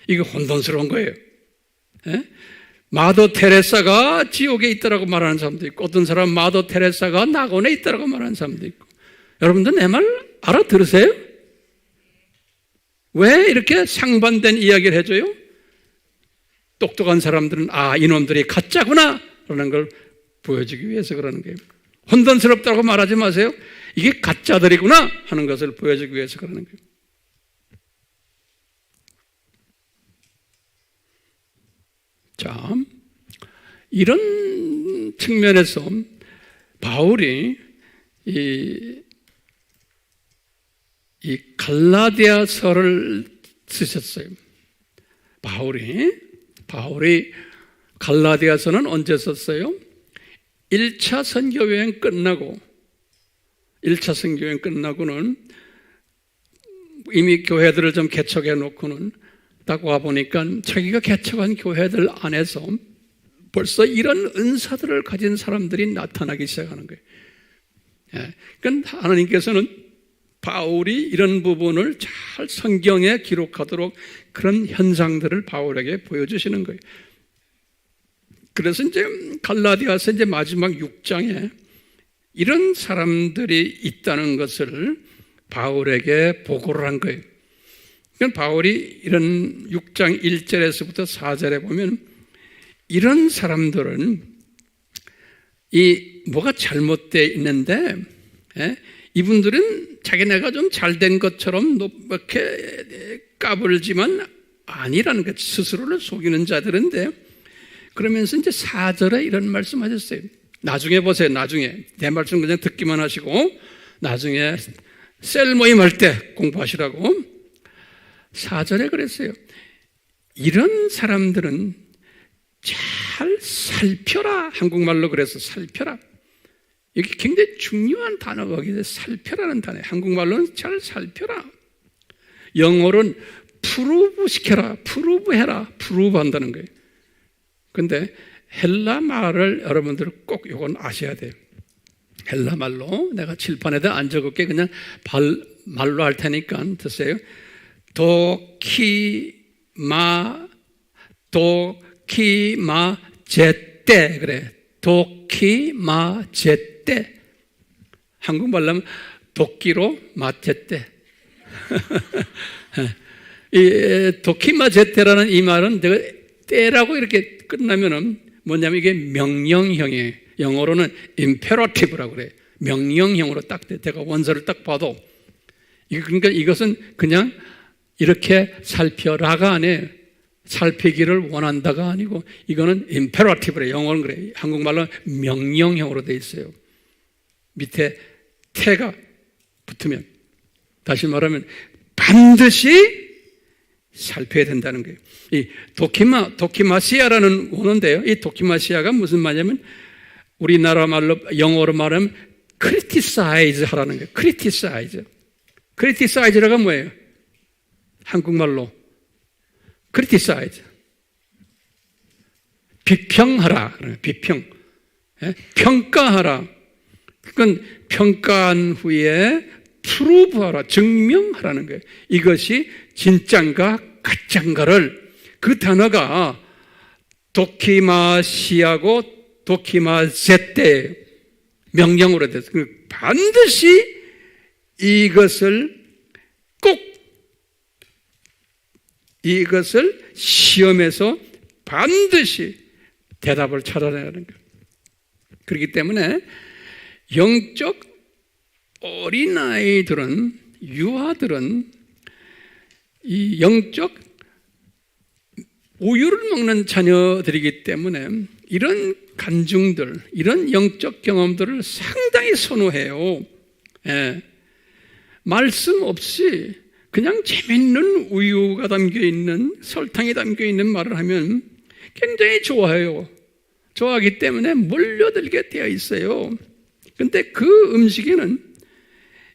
Speaker 1: 이게 혼돈스러운 거예요. 마더 테레사가 지옥에 있더라고 말하는 사람도 있고, 어떤 사람은 마더 테레사가 낙원에 있더라고 말하는 사람도 있고. 여러분들 내 말 알아들으세요? 왜 이렇게 상반된 이야기를 해줘요? 똑똑한 사람들은 이놈들이 가짜구나 라는 걸 보여주기 위해서 그러는 거예요. 혼돈스럽다고 말하지 마세요. 이게 가짜들이구나 하는 것을 보여주기 위해서 그러는 거예요. 자, 이런 측면에서 바울이 이 갈라디아서를 쓰셨어요. 바울이 갈라디아서는 언제 썼어요? 1차 선교여행 끝나고, 1차 선교여행 끝나고는 이미 교회들을 좀 개척해 놓고는 딱 와보니까 자기가 개척한 교회들 안에서 벌써 이런 은사들을 가진 사람들이 나타나기 시작하는 거예요. 그러니까 하나님께서는 바울이 이런 부분을 잘 성경에 기록하도록 그런 현상들을 바울에게 보여주시는 거예요. 그래서 이제 갈라디아서 이제 마지막 6장에 이런 사람들이 있다는 것을 바울에게 보고를 한 거예요. 그러니까 바울이 이런 6장 1절에서부터 4절에 보면 이런 사람들은 뭐가 잘못되어 있는데, 이분들은 자기네가 좀 잘된 것처럼 이렇게 까불지만 아니라는 것, 스스로를 속이는 자들인데, 그러면서 이제 4절에 이런 말씀 하셨어요. 나중에 보세요. 나중에 내 말씀 그냥 듣기만 하시고 나중에 셀 모임할 때 공부하시라고. 4절에 그랬어요. 이런 사람들은 잘 살펴라. 한국말로 그래서 살펴라. 이게 굉장히 중요한 단어가 거기서 살펴라는 단어예요. 한국말로는 잘 살펴라. 영어로는 프루브 시켜라. 프루브 해라. 프루브 한다는 거예요. 근데 헬라 말을 여러분들 꼭 이건 아셔야 돼요. 헬라 말로 내가 칠판에다 안 적을게. 그냥 말로 할 테니까 드세요. 도키마제떼 그래. 도키마제떼. 한국말로 하면 도끼로 마제떼. 이 도키마제떼라는 이 말은 내가 때라고 이렇게 끝나면은 뭐냐면 이게 명령형이에요. 영어로는 imperative라고 그래요. 명령형으로 딱 돼. 제가 원서를 딱 봐도 그러니까 이것은 그냥 이렇게 살펴라가 아니에요. 살피기를 원한다가 아니고 이거는 imperative래요. 영어는 그래요. 한국말로 명령형으로 돼 있어요. 밑에 태가 붙으면 다시 말하면 반드시 살펴야 된다는 거예요. 이 도키마시아라는 원어인데요. 이 도키마시아가 무슨 말이냐면 우리나라 말로 영어로 말하면 criticize 하라는 거예요. criticize라가 뭐예요? 한국말로 criticize. 비평하라. 비평. 평가하라. 그건 평가한 후에 프루브하라. 증명하라는 거예요. 이것이 진짠가 가짠가를 그 단어가 도키마시하고 도키마제떼 명령으로 돼서 반드시 이것을 시험에서 반드시 대답을 찾아내야 하는 거예요. 그렇기 때문에 영적 어린아이들은, 유아들은 이 영적 우유를 먹는 자녀들이기 때문에 이런 간증들, 이런 영적 경험들을 상당히 선호해요. 말씀 없이 그냥 재밌는 우유가 담겨있는, 설탕이 담겨있는 말을 하면 굉장히 좋아해요. 좋아하기 때문에 몰려들게 되어 있어요. 근데 그 음식에는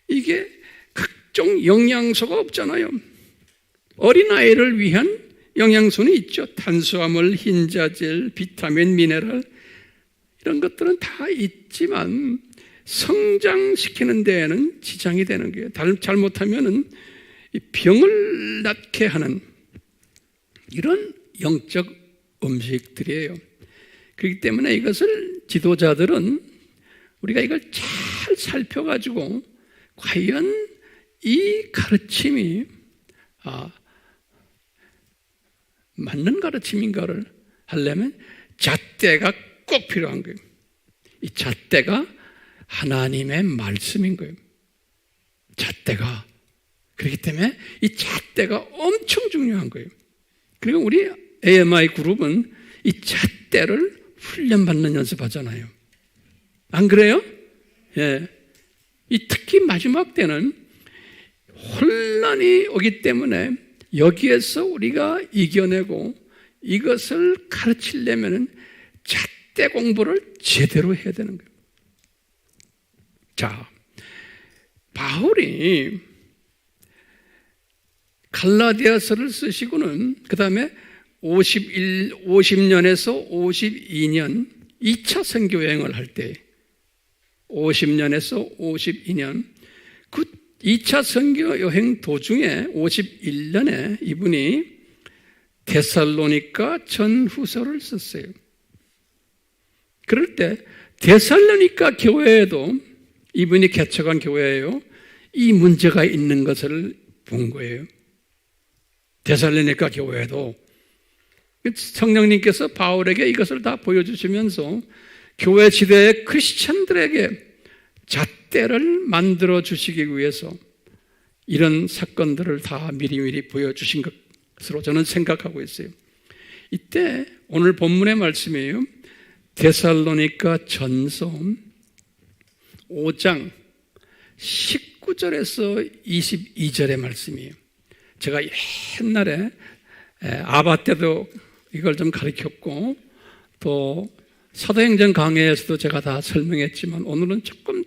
Speaker 1: 이게 각종 영양소가 없잖아요. 어린아이를 위한 영양소는 있죠. 탄수화물, 흰자질, 비타민, 미네랄 이런 것들은 다 있지만 성장시키는 데에는 지장이 되는 거예요. 잘못하면 병을 낳게 하는 이런 영적 음식들이에요. 그렇기 때문에 이것을 지도자들은 우리가 이걸 잘 살펴가지고 과연 이 가르침이 맞는 가르침인가를 하려면 잣대가 꼭 필요한 거예요. 이 잣대가 하나님의 말씀인 거예요. 잣대가. 그렇기 때문에 이 잣대가 엄청 중요한 거예요. 그리고 우리 AMI 그룹은 이 잣대를 훈련받는 연습하잖아요. 안 그래요? 예. 이 특히 마지막 때는 혼란이 오기 때문에 여기에서 우리가 이겨내고 이것을 가르치려면 잣대 공부를 제대로 해야 되는 거예요. 자, 바울이 갈라디아서를 쓰시고는 그 다음에 50년에서 52년 2차 선교 여행을 할 때 50년에서 52년 그 2차 선교 여행 도중에 51년에 이분이 데살로니가 전후서를 썼어요. 그럴 때 데살로니가 교회에도 이분이 개척한 교회예요. 이 문제가 있는 것을 본 거예요. 데살로니가 교회에도 성령님께서 바울에게 이것을 다 보여주시면서 교회 지대의 크리스찬들에게 잣대를 만들어 주시기 위해서 이런 사건들을 다 미리미리 보여주신 것으로 저는 생각하고 있어요. 이때 오늘 본문의 말씀이에요. 데살로니가 전서 5장 19절에서 22절의 말씀이에요. 제가 옛날에 아바 때도 이걸 좀 가르쳤고 또 사도행전 강해에서도 제가 다 설명했지만 오늘은 조금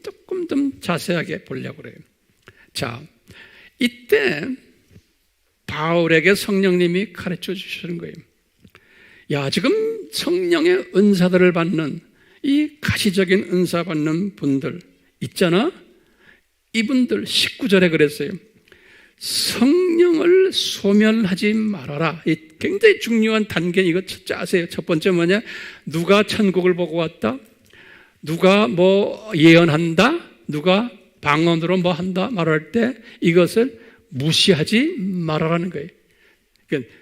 Speaker 1: 좀 자세하게 보려고 그래요. 자, 이때 바울에게 성령님이 가르쳐 주시는 거예요. 야, 지금 성령의 은사들을 받는 이 가시적인 은사 받는 분들 있잖아. 이분들 19절에 그랬어요. 성령을 소멸하지 말아라. 이 굉장히 중요한 단계 이거 첫째 아세요? 첫 번째 뭐냐? 누가 천국을 보고 왔다? 누가 뭐 예언한다? 누가 방언으로 뭐 한다? 말할 때 이것을 무시하지 말아라는 거예요. 그러니까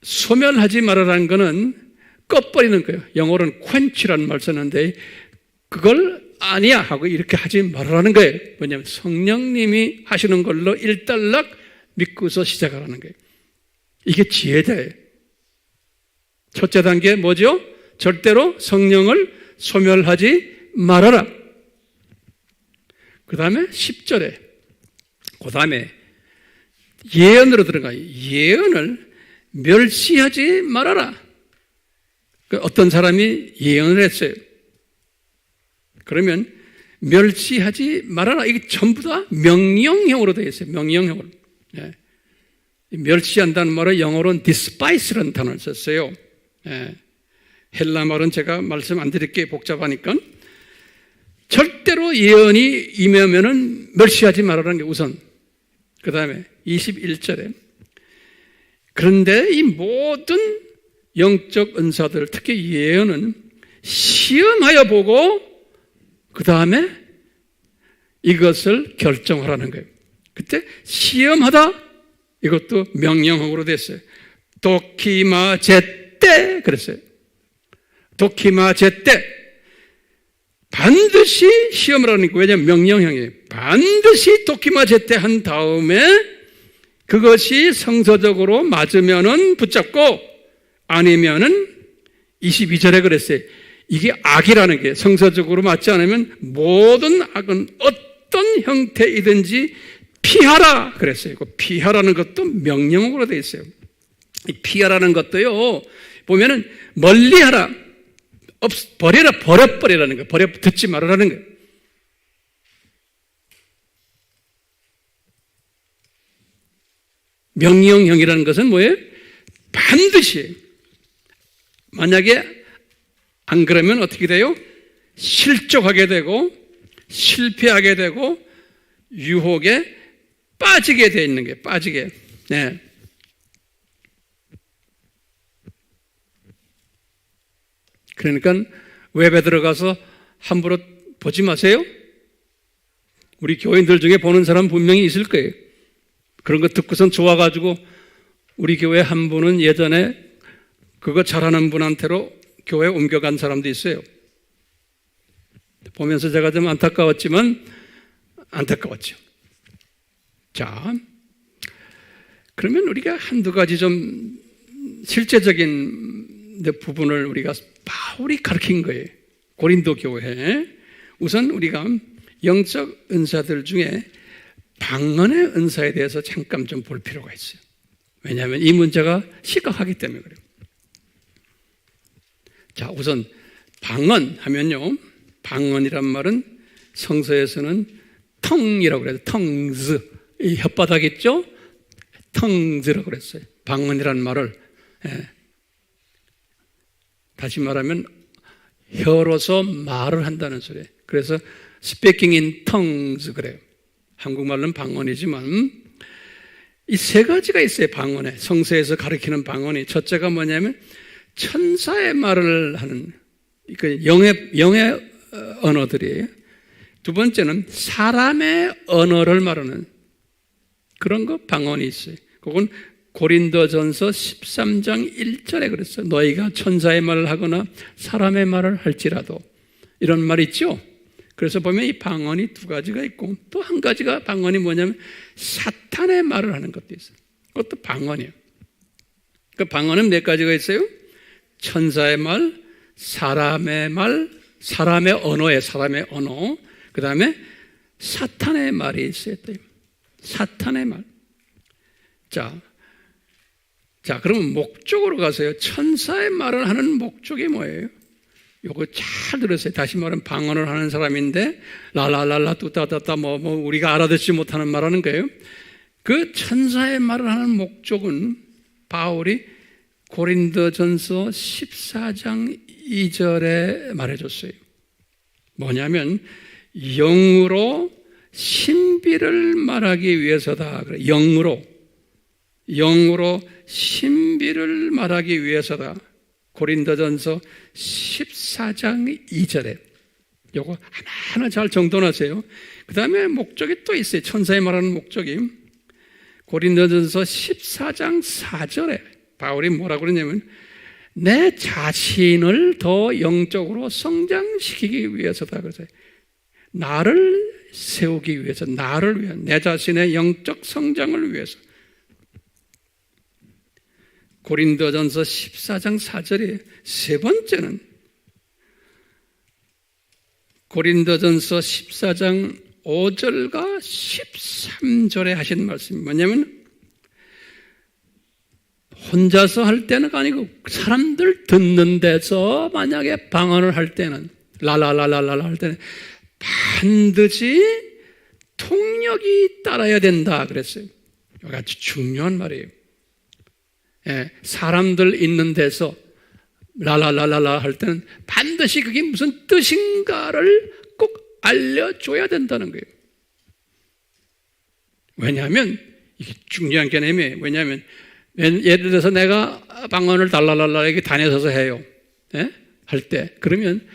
Speaker 1: 소멸하지 말아라는 거는 꺼버리는 거예요. 영어로는 quench라는 말 쓰는데 그걸 아니야 하고 이렇게 하지 말아라는 거예요. 왜냐하면 성령님이 하시는 걸로 일단락 믿고서 시작하라는 거예요. 이게 지혜자예요. 첫째 단계 뭐죠? 절대로 성령을 소멸하지 말아라. 그 다음에 10절에 그 다음에 예언으로 들어가요. 예언을 멸시하지 말아라. 어떤 사람이 예언을 했어요. 그러면 멸시하지 말아라. 이게 전부 다 명령형으로 되어 있어요. 명령형으로. 예. 멸시한다는 말은 영어로는 despise라는 단어를 썼어요. 예. 헬라 말은 제가 말씀 안 드릴게요. 복잡하니까. 절대로 예언이 임하면은 멸시하지 말아라는 게 우선. 그 다음에 21절에 그런데 이 모든 영적 은사들, 특히 예언은 시험하여 보고 그 다음에 이것을 결정하라는 거예요. 그때 시험하다 이것도 명령형으로 됐어요. 도키마 제때 그랬어요. 도키마 제때 반드시 시험을 하는 거예요. 왜냐하면 명령형이에요. 반드시 도키마 제때 한 다음에 그것이 성서적으로 맞으면은 붙잡고 아니면은 22절에 그랬어요. 이게 악이라는 게 성서적으로 맞지 않으면 모든 악은 어떤 형태이든지 피하라 그랬어요. 그 피하라는 것도 명령어로 되어 있어요. 이 피하라는 것도요 보면은 멀리하라 버려버리라는 거예요. 듣지 말으라는 거예요. 명령형이라는 것은 뭐예요? 반드시 만약에 안 그러면 어떻게 돼요? 실족하게 되고 실패하게 되고 유혹에 빠지게 돼 있는 게 빠지게. 네. 그러니까 웹에 들어가서 함부로 보지 마세요. 우리 교인들 중에 보는 사람 분명히 있을 거예요. 그런 거 듣고선 좋아가지고 우리 교회 한 분은 예전에 그거 잘하는 분한테로 교회 옮겨간 사람도 있어요. 보면서 제가 좀 안타까웠지만 안타까웠죠. 자, 그러면 우리가 한두 가지 좀 실제적인 부분을 우리가 바울이 가르친 거예요. 고린도 교회. 우선 우리가 영적 은사들 중에 방언의 은사에 대해서 잠깐 좀 볼 필요가 있어요. 왜냐하면 이 문제가 심각하기 때문에 그래요. 자, 우선 방언 하면요, 방언이란 말은 성서에서는 텅이라고 그래요. 텅즈, 이 혓바닥 있죠? 텅즈라고 그랬어요. 방언이란 말을. 다시 말하면 혀로서 말을 한다는 소리예요. 그래서 speaking in tongues 그래요. 한국말로는 방언이지만 이 세 가지가 있어요. 방언에. 성서에서 가르치는 방언이. 첫째가 뭐냐면 천사의 말을 하는 영의 언어들이에요. 두 번째는 사람의 언어를 말하는 그런 거 방언이 있어요. 그건 고린도전서 13장 1절에 그랬어요. 너희가 천사의 말을 하거나 사람의 말을 할지라도 이런 말 있죠. 그래서 보면 이 방언이 두 가지가 있고 또 한 가지가 방언이 뭐냐면 사탄의 말을 하는 것도 있어요. 그것도 방언이에요. 그 방언은 몇 가지가 있어요? 천사의 말, 사람의 말, 사람의 언어에 사람의 언어, 그 다음에 사탄의 말이 있어요. 사탄의 말. 자, 그러면 목적으로 가세요. 천사의 말을 하는 목적이 뭐예요? 요거 잘 들으세요. 다시 말하면 방언을 하는 사람인데 라라라라 뚜따따따 뭐 우리가 알아듣지 못하는 말하는 거예요. 그 천사의 말을 하는 목적은 바울이 고린도전서 14장 2절에 말해줬어요. 뭐냐면 영으로 신비를 말하기 위해서다. 영으로 신비를 말하기 위해서다. 고린도전서 14장 2절에 요거 하나하나 잘 정돈하세요. 그 다음에 목적이 또 있어요. 천사의 말하는 목적이 고린도전서 14장 4절에 바울이 뭐라고 그러냐면 내 자신을 더 영적으로 성장시키기 위해서다. 그래서 나를 세우기 위해서, 나를 위해, 내 자신의 영적 성장을 위해서. 고린도전서 14장 4절에 세 번째는 고린도전서 14장 5절과 13절에 하신 말씀이 뭐냐면 혼자서 할 때는 아니고 사람들 듣는 데서 만약에 방언을 할 때는 라라라라라 할 때는 반드시 통역이 따라야 된다 그랬어요. 이거 아주 중요한 말이에요. 사람들 있는 데서 라라라라라 할 때는 반드시 그게 무슨 뜻인가를 꼭 알려줘야 된다는 거예요. 왜냐하면 이게 중요한 개념이에요. 왜냐하면 예를 들어서 내가 방언을 달라랄라 이렇게 다녀서서 해요. 할 때 그러면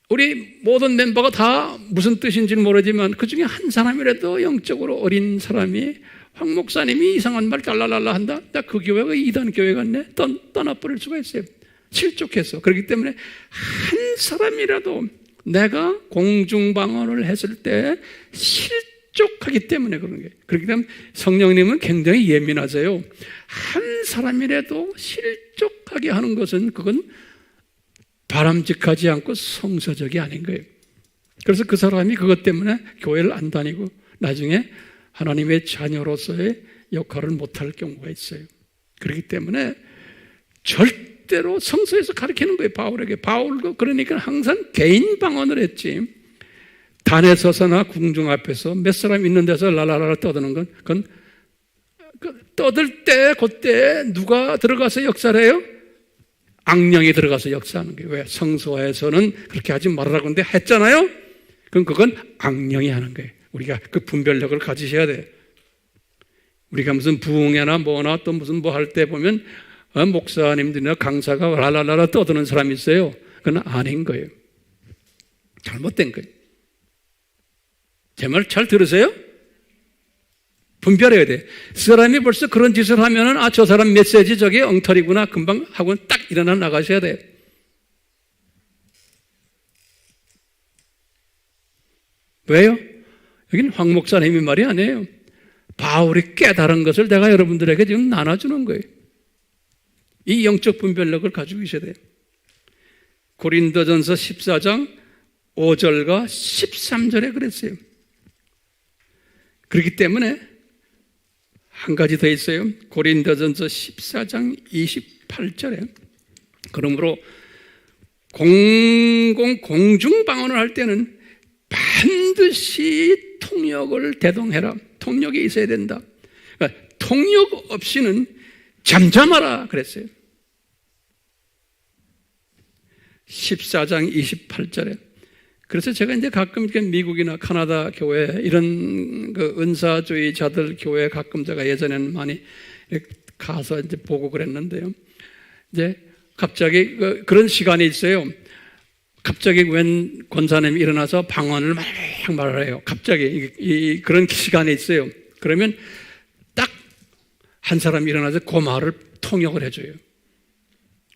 Speaker 1: 우리 모든 멤버가 다 무슨 뜻인지는 모르지만 그 중에 한 사람이라도 영적으로 어린 사람이 황 목사님이 이상한 말 달라랄라 한다? 나 그 교회가 이단 교회 같네? 떠나버릴 수가 있어요. 실족해서. 그렇기 때문에 한 사람이라도 내가 공중방언을 했을 때 실족하기 때문에 그런 거예요. 그렇기 때문에 성령님은 굉장히 예민하세요. 한 사람이라도 실족하게 하는 것은 그건 바람직하지 않고 성서적이 아닌 거예요. 그래서 그 사람이 그것 때문에 교회를 안 다니고 나중에 하나님의 자녀로서의 역할을 못할 경우가 있어요. 그렇기 때문에 절대 절대로 성서에서 가르치는 거예요. 바울에게. 바울도 그러니까 항상 개인 방언을 했지. 단에 서서나 궁중 앞에서 몇 사람 있는 데서 랄랄라 떠드는 건 그건 떠들 때 그때 누가 들어가서 역사를 해요? 악령이 들어가서 역사하는 거예요. 왜? 성서에서는 그렇게 하지 말라고 하는데 했잖아요. 그럼 그건 악령이 하는 거예요. 우리가 그 분별력을 가지셔야 돼요. 우리가 무슨 부흥회나 뭐나 또 무슨 뭐 할 때 보면 목사님들이나 강사가 랄랄랄라 떠드는 사람이 있어요. 그건 아닌 거예요. 잘못된 거예요. 제 말 잘 들으세요? 분별해야 돼. 사람이 벌써 그런 짓을 하면은 저 사람 메시지 저게 엉터리구나 금방 하고 딱 일어나 나가셔야 돼. 왜요? 여기는 황 목사님이 말이 아니에요. 바울이 깨달은 것을 내가 여러분들에게 지금 나눠주는 거예요. 이 영적 분별력을 가지고 계셔야 돼요. 고린도전서 14장 5절과 13절에 그랬어요. 그렇기 때문에 한 가지 더 있어요. 고린도전서 14장 28절에 그러므로 공중방언을 할 때는 반드시 통역을 대동해라. 통역이 있어야 된다. 그러니까 통역 없이는 잠잠하라 그랬어요. 14장 28절에. 그래서 제가 이제 가끔 이렇게 미국이나 카나다 교회 이런 그 은사주의자들 교회 가끔 제가 예전에는 많이 가서 이제 보고 그랬는데요. 이제 갑자기 그런 시간이 있어요. 갑자기 웬 권사님이 일어나서 방언을 막 말해요. 갑자기 그런 시간이 있어요. 그러면 딱 한 사람이 일어나서 그 말을 통역을 해줘요.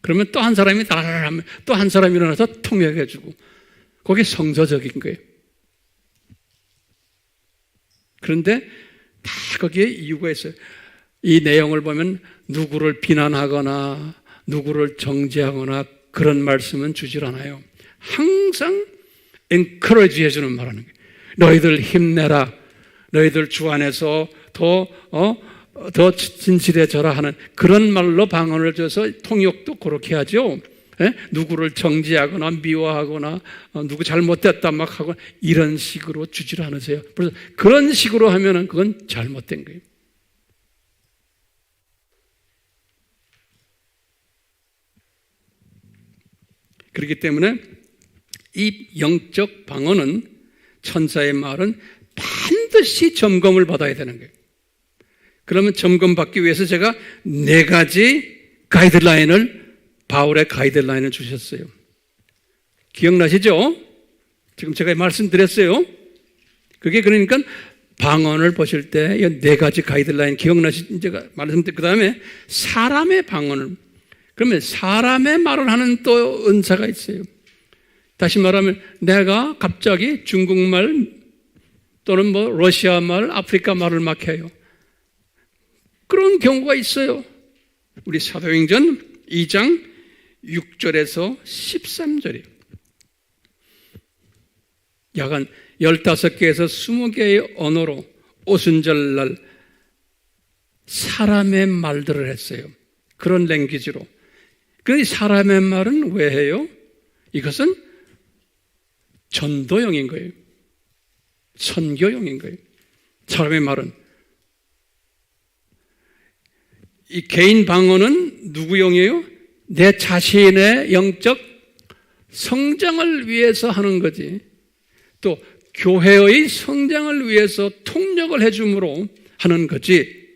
Speaker 1: 그러면 또 한 사람이 나를 또 한 사람이 일어나서 통역해주고 그게 성서적인 거예요. 그런데 다 거기에 이유가 있어요. 이 내용을 보면 누구를 비난하거나 누구를 정죄하거나 그런 말씀은 주질 않아요. 항상 엔커러지 해주는 말하는 거예요. 너희들 힘내라. 너희들 주 안에서 더 진실해져라 하는 그런 말로 방언을 줘서 통역도 그렇게 하죠. 누구를 정죄하거나 미워하거나 누구 잘못됐다 막 하고 이런 식으로 주질 않으세요. 그래서 그런 식으로 하면은 그건 잘못된 거예요. 그렇기 때문에 이 영적 방언은 천사의 말은 반드시 점검을 받아야 되는 거예요. 그러면 점검받기 위해서 제가 4가지 가이드라인을 바울의 가이드라인을 주셨어요. 기억나시죠? 지금 제가 말씀드렸어요. 그게 그러니까 방언을 보실 때 이 4가지 가이드라인 기억나시? 제가 말씀드린 그 다음에 사람의 방언을 그러면 사람의 말을 하는 또 은사가 있어요. 다시 말하면 내가 갑자기 중국말 또는 뭐 러시아 말, 아프리카 말을 막 해요. 그런 경우가 있어요. 우리 사도행전 2장 6절에서 13절이에요. 약간 15개에서 20개의 언어로 오순절날 사람의 말들을 했어요. 그런 랭귀지로. 그 사람의 말은 왜 해요? 이것은 전도용인 거예요. 선교용인 거예요. 사람의 말은. 이 개인 방언은 누구용이에요? 내 자신의 영적 성장을 위해서 하는 거지. 또 교회의 성장을 위해서 통역을 해줌으로 하는 거지.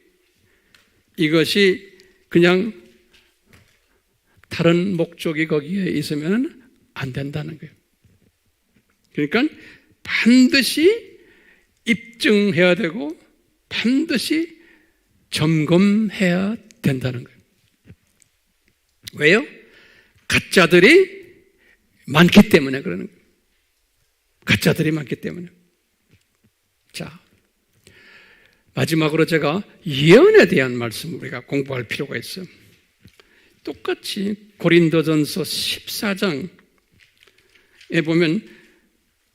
Speaker 1: 이것이 그냥 다른 목적이 거기에 있으면 안 된다는 거예요. 그러니까 반드시 입증해야 되고 반드시 점검해야 된다는 거예요. 왜요? 가짜들이 많기 때문에 그러는 거예요. 가짜들이 많기 때문에. 자, 마지막으로 제가 예언에 대한 말씀 우리가 공부할 필요가 있어요. 똑같이 고린도전서 14장에 보면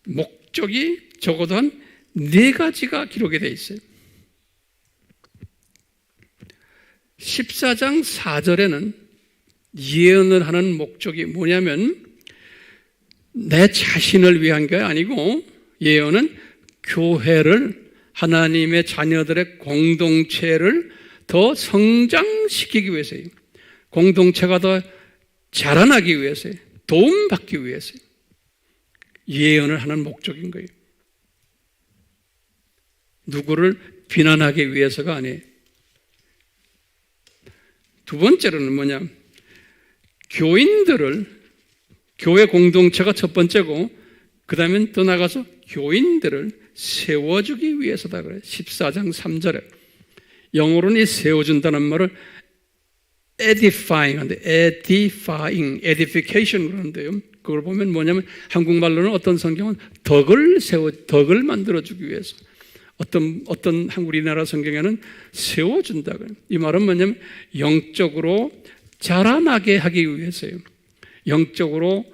Speaker 1: 목적이 적어도 한 4가지가 기록이 되어 있어요. 14장 4절에는 예언을 하는 목적이 뭐냐면 내 자신을 위한 게 아니고 예언은 교회를, 하나님의 자녀들의 공동체를 더 성장시키기 위해서예요. 공동체가 더 자라나기 위해서예요. 도움받기 위해서예요. 예언을 하는 목적인 거예요. 누구를 비난하기 위해서가 아니에요. 두 번째로는 뭐냐? 교인들을, 교회 공동체가 첫 번째고, 그 다음엔 더 나가서 교인들을 세워주기 위해서다 그래요. 14장 3절에. 영어로는 이 세워준다는 말을 edifying 한데, edification 그러는데요. 그걸 보면 뭐냐면, 한국말로는 어떤 성경은 덕을 만들어주기 위해서. 어떤 우리나라 성경에는 세워준다 그래요. 이 말은 뭐냐면, 영적으로 자라나게 하기 위해서요. 영적으로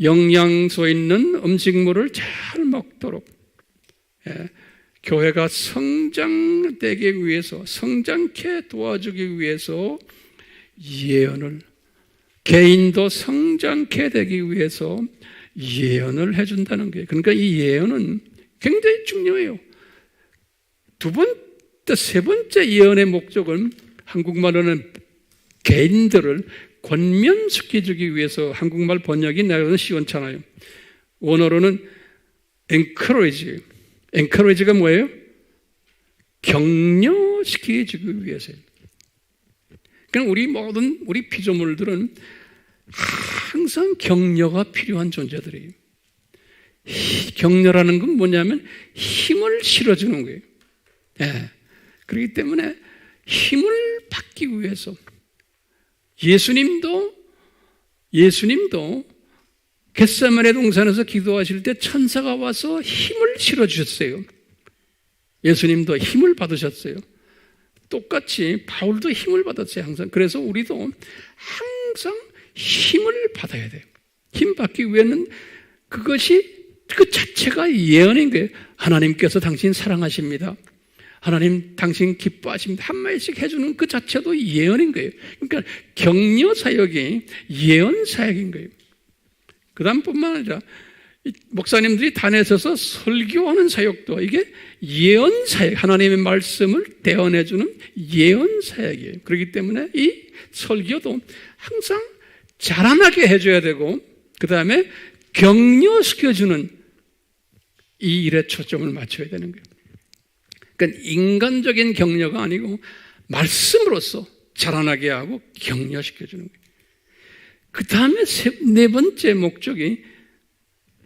Speaker 1: 영양소 있는 음식물을 잘 먹도록, 교회가 성장되기 위해서, 성장케 도와주기 위해서 예언을, 개인도 성장케 되기 위해서 예언을 해준다는 거예요. 그러니까 이 예언은 굉장히 중요해요. 세 번째 예언의 목적은 한국말로는 개인들을 권면시켜주기 위해서, 한국말 번역이 나가는 시원찮아요. 원어로는 encourage. encourage가 뭐예요? 격려시켜주기 위해서요. 그러니까 우리 피조물들은 항상 격려가 필요한 존재들이에요. 격려라는 건 뭐냐면 힘을 실어주는 거예요. 그렇기 때문에 힘을 받기 위해서 예수님도 겟세마네 동산에서 기도하실 때 천사가 와서 힘을 실어주셨어요. 예수님도 힘을 받으셨어요. 똑같이 바울도 힘을 받았어요. 항상. 그래서 우리도 항상 힘을 받아야 돼요. 힘 받기 위해서는 그 자체가 예언인 거예요. 하나님께서 당신 사랑하십니다. 하나님 당신 기뻐하십니다. 한마디씩 해주는 그 자체도 예언인 거예요. 그러니까 격려 사역이 예언 사역인 거예요. 그 다음뿐만 아니라 목사님들이 단에 서서 설교하는 사역도 이게 예언 사역, 하나님의 말씀을 대언해주는 예언 사역이에요. 그렇기 때문에 이 설교도 항상 자라나게 해줘야 되고, 그 다음에 격려시켜주는 이 일에 초점을 맞춰야 되는 거예요. 그러니까 인간적인 격려가 아니고 말씀으로서 자라나게 하고 격려시켜주는 거예요. 그 다음에 네 번째 목적이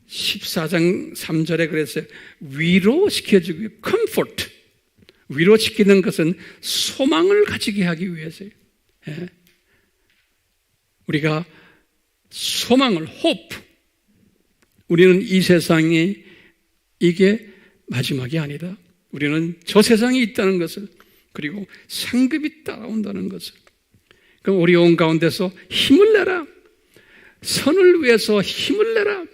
Speaker 1: 14장 3절에 그랬어요. 위로시켜주기, comfort. 위로시키는 것은 소망을 가지게 하기 위해서요. 우리가 소망을, hope. 우리는 이 세상이 이게 마지막이 아니다. 우리는 저 세상에 있다는 것을, 그리고 상급이 따라온다는 것을. 그럼 우리 온 가운데서 힘을 내라. 선을 위해서 힘을 내라.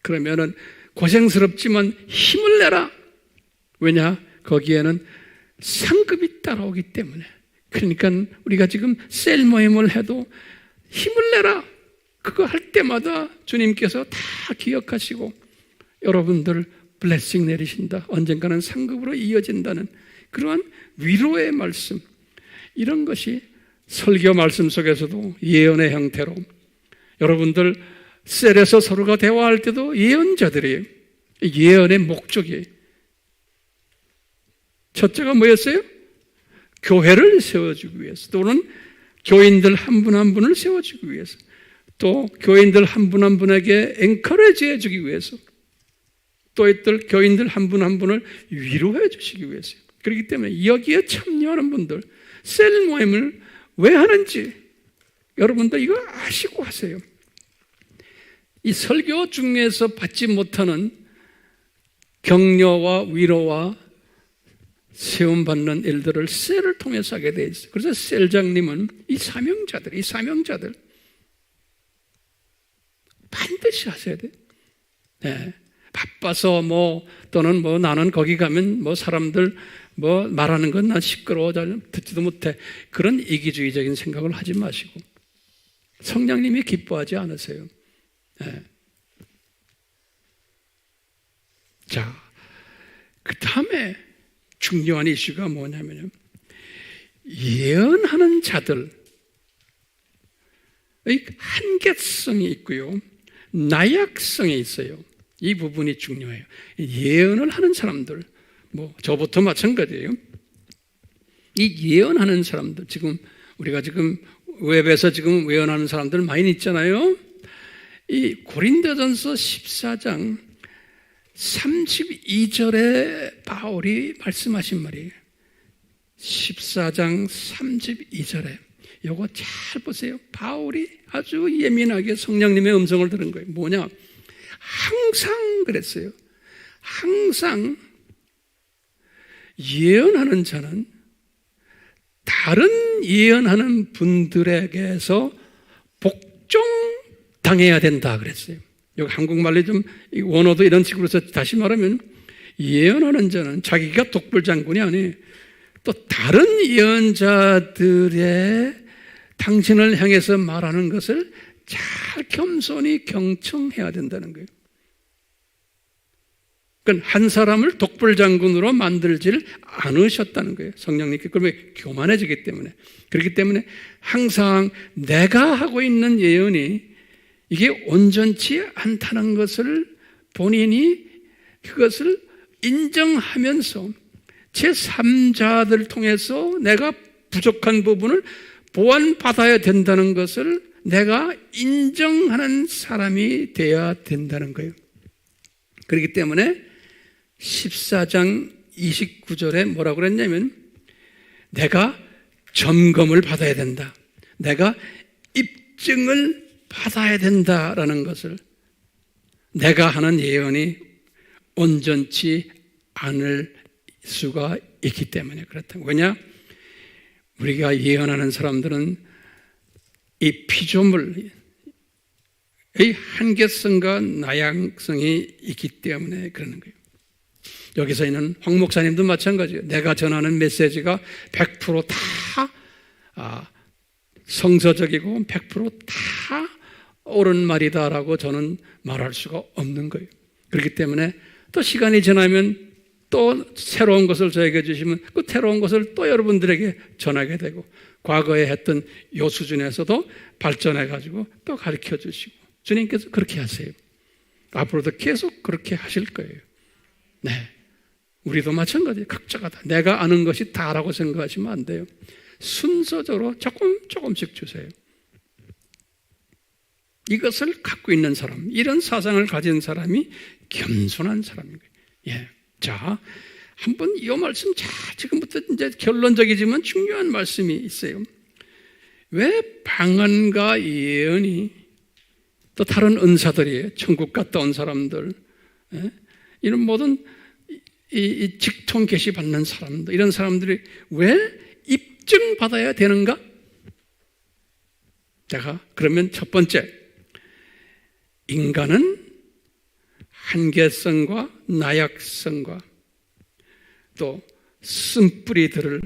Speaker 1: 그러면은 고생스럽지만 힘을 내라. 왜냐? 거기에는 상급이 따라오기 때문에. 그러니까 우리가 지금 셀 모임을 해도 힘을 내라. 그거 할 때마다 주님께서 다 기억하시고 여러분들 블레싱 내리신다. 언젠가는 상급으로 이어진다는 그러한 위로의 말씀. 이런 것이 설교 말씀 속에서도 예언의 형태로, 여러분들 셀에서 서로가 대화할 때도 예언자들이에요. 예언의 목적이에요. 첫째가 뭐였어요? 교회를 세워주기 위해서, 또는 교인들 한 분 한 분을 세워주기 위해서, 또 교인들 한 분 한 분에게 엔커리지 해주기 위해서, 또 교인들 한 분 한 분을 위로해 주시기 위해서요. 그렇기 때문에 여기에 참여하는 분들, 셀 모임을 왜 하는지 여러분들 이거 아시고 하세요. 이 설교 중에서 받지 못하는 격려와 위로와 세움받는 일들을 셀을 통해서 하게 돼 있어요. 그래서 셀장님은 이 사명자들 반드시 하셔야 돼요. 바빠서 또는 나는 거기 가면 사람들 말하는 건 난 시끄러워 잘 듣지도 못해. 그런 이기주의적인 생각을 하지 마시고 성령님이 기뻐하지 않으세요. 네. 자, 그 다음에 중요한 이슈가 뭐냐면요, 예언하는 자들의 한계성이 있고요, 나약성이 있어요. 이 부분이 중요해요. 예언을 하는 사람들, 저부터 마찬가지예요. 이 예언하는 사람들, 우리가 웹에서 예언하는 사람들 많이 있잖아요. 이 고린도전서 14장 32절에 바울이 말씀하신 말이에요. 14장 32절에 이거 잘 보세요. 바울이 아주 예민하게 성령님의 음성을 들은 거예요. 뭐냐? 항상 그랬어요. 항상 예언하는 자는 다른 예언하는 분들에게서 복종당해야 된다 그랬어요. 여기 한국말로 원어도 이런 식으로 해서 다시 말하면, 예언하는 자는 자기가 독불장군이 아니에요. 또 다른 예언자들의 당신을 향해서 말하는 것을 잘 겸손히 경청해야 된다는 거예요. 그러니까 한 사람을 독불장군으로 만들지를 않으셨다는 거예요. 성령님께. 그러면 교만해지기 때문에. 그렇기 때문에 항상 내가 하고 있는 예언이 이게 온전치 않다는 것을 본인이 그것을 인정하면서 제3자들을 통해서 내가 부족한 부분을 보완받아야 된다는 것을 내가 인정하는 사람이 되어야 된다는 거예요. 그렇기 때문에 14장 29절에 뭐라고 그랬냐면, 내가 점검을 받아야 된다, 내가 입증을 받아야 된다라는 것을, 내가 하는 예언이 온전치 않을 수가 있기 때문에 그렇다. 왜냐? 우리가 예언하는 사람들은 이 피조물의 한계성과 나약성이 있기 때문에 그러는 거예요. 여기서 있는 황 목사님도 마찬가지예요. 내가 전하는 메시지가 100% 다 성서적이고 100% 다 옳은 말이다라고 저는 말할 수가 없는 거예요. 그렇기 때문에 또 시간이 지나면 또 새로운 것을 저에게 주시면 그 새로운 것을 또 여러분들에게 전하게 되고, 과거에 했던 요 수준에서도 발전해가지고 또 가르쳐 주시고, 주님께서 그렇게 하세요. 앞으로도 계속 그렇게 하실 거예요. 네, 우리도 마찬가지예요. 각자가 다 내가 아는 것이 다라고 생각하시면 안 돼요. 순서적으로 조금씩 주세요. 이것을 갖고 있는 사람, 이런 사상을 가진 사람이 겸손한 사람인 거예요. 예. 자, 한번 이 말씀 지금부터 이제 결론적이지만 중요한 말씀이 있어요. 왜 방언과 예언이, 또 다른 은사들이에요. 천국 갔다 온 사람들, 이런 모든 이 직통 계시 받는 사람들, 이런 사람들이 왜 입증받아야 되는가? 그러면 첫 번째, 인간은 한계성과 나약성과 또 쓴뿌리들을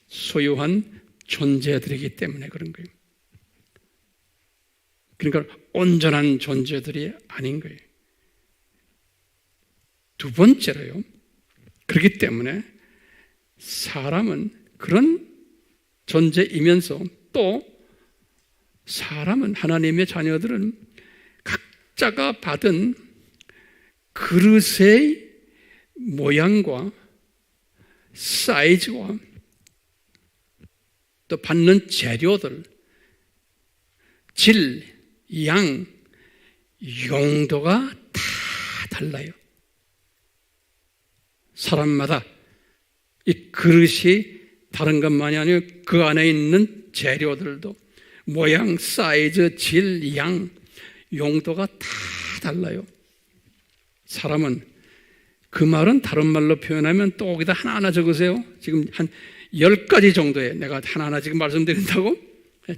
Speaker 1: 소유한 존재들이기 때문에 그런 거예요. 그러니까 온전한 존재들이 아닌 거예요. 두 번째로요, 그렇기 때문에 사람은 그런 존재이면서 또 사람은, 하나님의 자녀들은 각자가 받은 그릇의 모양과 사이즈와 또 받는 재료들, 질, 양, 용도가 다 달라요. 사람마다 이 그릇이 다른 것만이 아니고 그 안에 있는 재료들도 모양, 사이즈, 질, 양, 용도가 다 달라요. 사람은, 그 말은 다른 말로 표현하면 또 거기다 하나하나 적으세요. 지금 한 10가지 정도에 내가 하나하나 지금 말씀드린다고?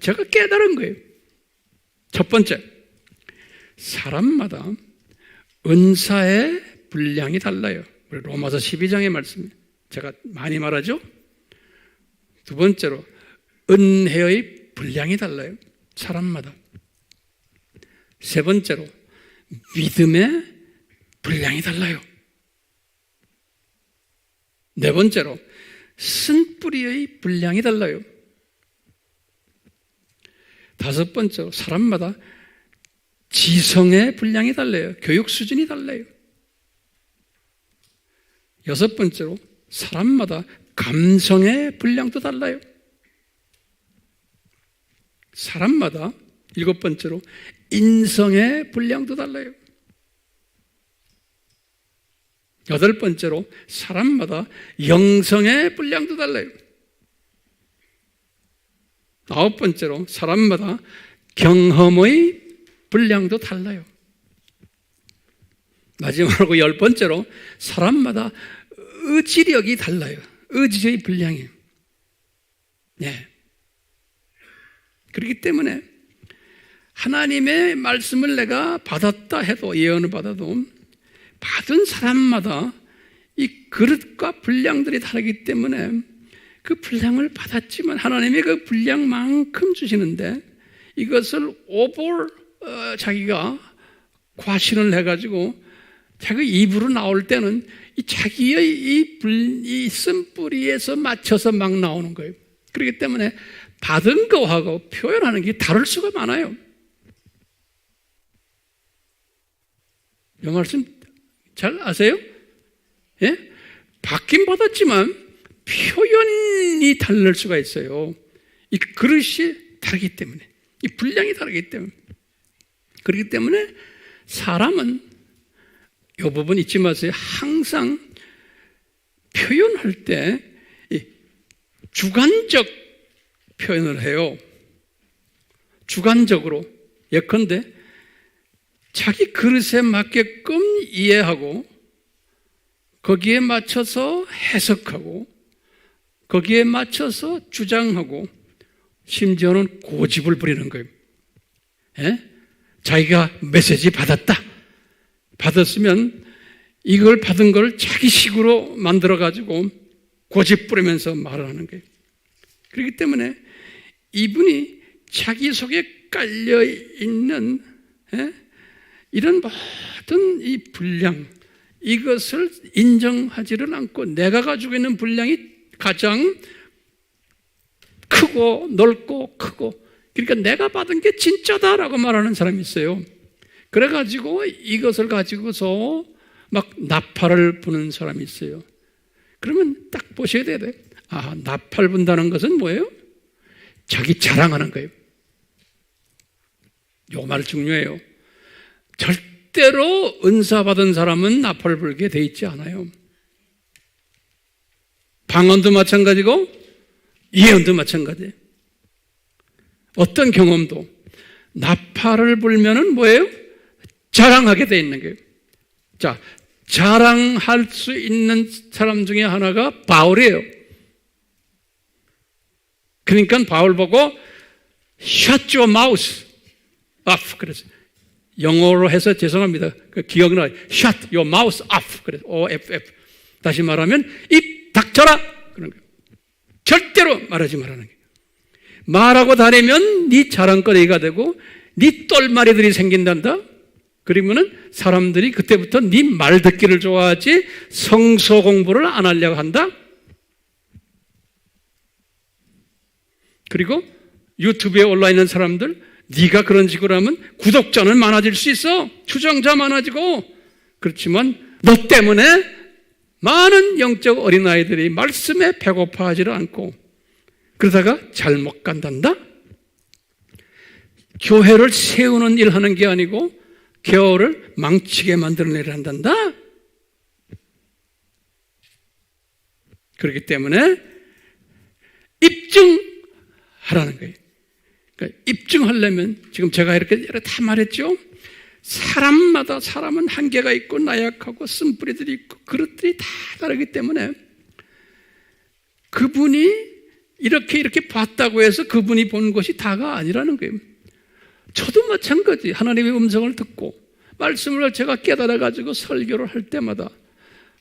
Speaker 1: 제가 깨달은 거예요. 첫 번째, 사람마다 은사의 분량이 달라요. 우리 로마서 12장의 말씀, 제가 많이 말하죠. 두 번째로, 은혜의 분량이 달라요. 사람마다. 세 번째로 믿음의 분량이 달라요. 네 번째로 쓴뿌리의 분량이 달라요. 다섯 번째로 사람마다 지성의 분량이 달라요. 교육 수준이 달라요. 여섯 번째로 사람마다 감성의 분량도 달라요. 사람마다 일곱 번째로 인성의 분량도 달라요. 여덟 번째로 사람마다 영성의 분량도 달라요. 아홉 번째로 사람마다 경험의 분량도 달라요. 마지막으로 열 번째로 사람마다 의지력이 달라요. 의지의 분량이. 네. 그렇기 때문에 하나님의 말씀을 내가 받았다 해도, 예언을 받아도 받은 사람마다 이 그릇과 분량들이 다르기 때문에 그 분량을 받았지만 하나님이 그 분량만큼 주시는데 이것을 자기가 과신을 해가지고 자기 입으로 나올 때는 이 자기의 이 쓴뿌리에서 맞춰서 막 나오는 거예요. 그렇기 때문에 받은 거하고 표현하는 게 다를 수가 많아요. 이 말씀 잘 아세요? 예? 받긴 받았지만 표현이 다를 수가 있어요. 이 그릇이 다르기 때문에, 이 분량이 다르기 때문에. 그렇기 때문에 사람은 이 부분 잊지 마세요. 항상 표현할 때 주관적 표현을 해요. 주관적으로. 예컨대 자기 그릇에 맞게끔 이해하고 거기에 맞춰서 해석하고 거기에 맞춰서 주장하고 심지어는 고집을 부리는 거예요. 예? 자기가 메시지 받았으면 이걸 받은 걸 자기식으로 만들어가지고 고집 부리면서 말을 하는 거예요. 그렇기 때문에 이분이 자기 속에 깔려있는 이런 모든 이 분량, 이것을 인정하지를 않고 내가 가지고 있는 분량이 가장 크고 넓고 크고, 그러니까 내가 받은 게 진짜다라고 말하는 사람이 있어요. 그래가지고 이것을 가지고서 막 나팔을 부는 사람이 있어요. 그러면 딱 보셔야 돼요. 아, 나팔 분다는 것은 뭐예요? 자기 자랑하는 거예요. 요 말 중요해요. 절대로 은사 받은 사람은 나팔 불게 돼 있지 않아요. 방언도 마찬가지고 예언도 마찬가지예요. 어떤 경험도 나팔을 불면은 뭐예요? 자랑하게 돼 있는 거예요. 자, 자랑할 수 있는 사람 중에 하나가 바울이에요. 그러니까 바울 보고 shut your mouth off 그랬어요. 영어로 해서 죄송합니다. 그 기억나. shut your mouth off 그래서 OFF. 다시 말하면 입 닥쳐라 그런 거예요. 절대로 말하지 말라는 거예요. 말하고 다니면 네 자랑거리가 되고 네 똘마리들이 생긴단다. 그러면은 사람들이 그때부터 네 말 듣기를 좋아하지 성서 공부를 안 하려고 한다. 그리고 유튜브에 올라 있는 사람들, 네가 그런 식으로 하면 구독자는 많아질 수 있어. 추정자 많아지고. 그렇지만 너 때문에 많은 영적 어린아이들이 말씀에 배고파하지를 않고 그러다가 잘못 간단다. 교회를 세우는 일 하는 게 아니고 교회를 망치게 만드는 일을 한단다. 그렇기 때문에 입증하라는 거예요. 그러니까 입증하려면 지금 제가 이렇게 다 말했죠. 사람마다 사람은 한계가 있고 나약하고 쓴뿌리들이 있고 그릇들이 다 다르기 때문에 그분이 이렇게 봤다고 해서 그분이 본 것이 다가 아니라는 거예요. 저도 마찬가지. 하나님의 음성을 듣고 말씀을 제가 깨달아가지고 설교를 할 때마다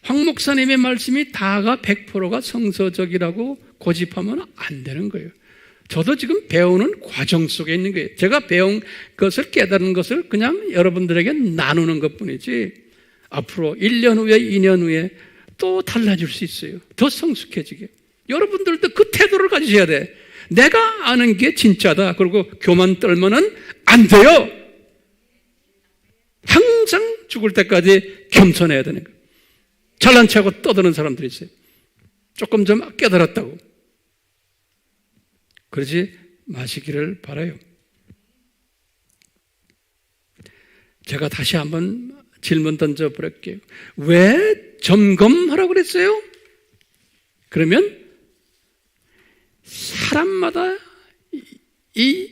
Speaker 1: 황 목사님의 말씀이 다가 100%가 성서적이라고 고집하면 안 되는 거예요. 저도 지금 배우는 과정 속에 있는 거예요. 제가 배운 것을 깨달은 것을 그냥 여러분들에게 나누는 것뿐이지 앞으로 1년 후에 2년 후에 또 달라질 수 있어요. 더 성숙해지게. 여러분들도 그 태도를 가지셔야 돼. 내가 아는 게 진짜다. 그리고 교만 떨면은 안 돼요. 항상 죽을 때까지 겸손해야 되는 거예요. 잘난 체하고 떠드는 사람들이 있어요. 조금 좀 깨달았다고. 그러지 마시기를 바라요. 제가 다시 한번 질문 던져볼게요. 왜 점검하라고 그랬어요? 그러면 사람마다 이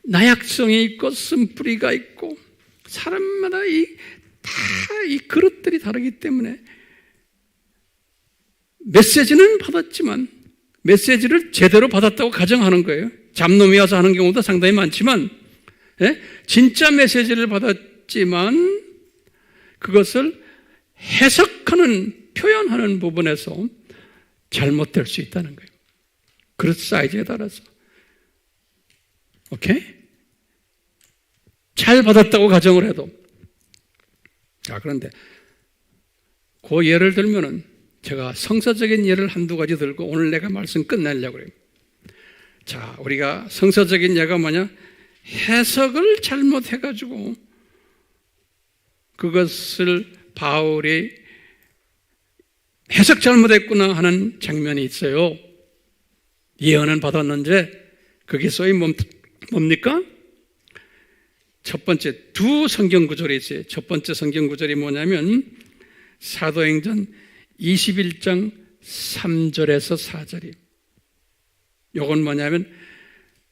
Speaker 1: 나약성이 있고 쓴뿌리가 있고 사람마다 이 그릇들이 다르기 때문에 메시지는 받았지만 메시지를 제대로 받았다고 가정하는 거예요. 잡놈이 와서 하는 경우도 상당히 많지만 진짜 메시지를 받았지만 그것을 해석하는 표현하는 부분에서 잘못될 수 있다는 거예요. 그릇 사이즈에 따라서. 오케이? 잘 받았다고 가정을 해도. 자, 그런데 그 예를 들면은 제가 성서적인 예를 한두 가지 들고 오늘 내가 말씀 끝내려고 그래요. 자, 우리가 성서적인 예가 뭐냐? 해석을 잘못해가지고 그것을 바울이 해석 잘못했구나 하는 장면이 있어요. 예언은 받았는데 그게 소위 뭡니까? 첫 번째 두 성경 구절이 있어요. 첫 번째 성경 구절이 뭐냐면 사도행전 21장 3절에서 4절이. 이건 뭐냐면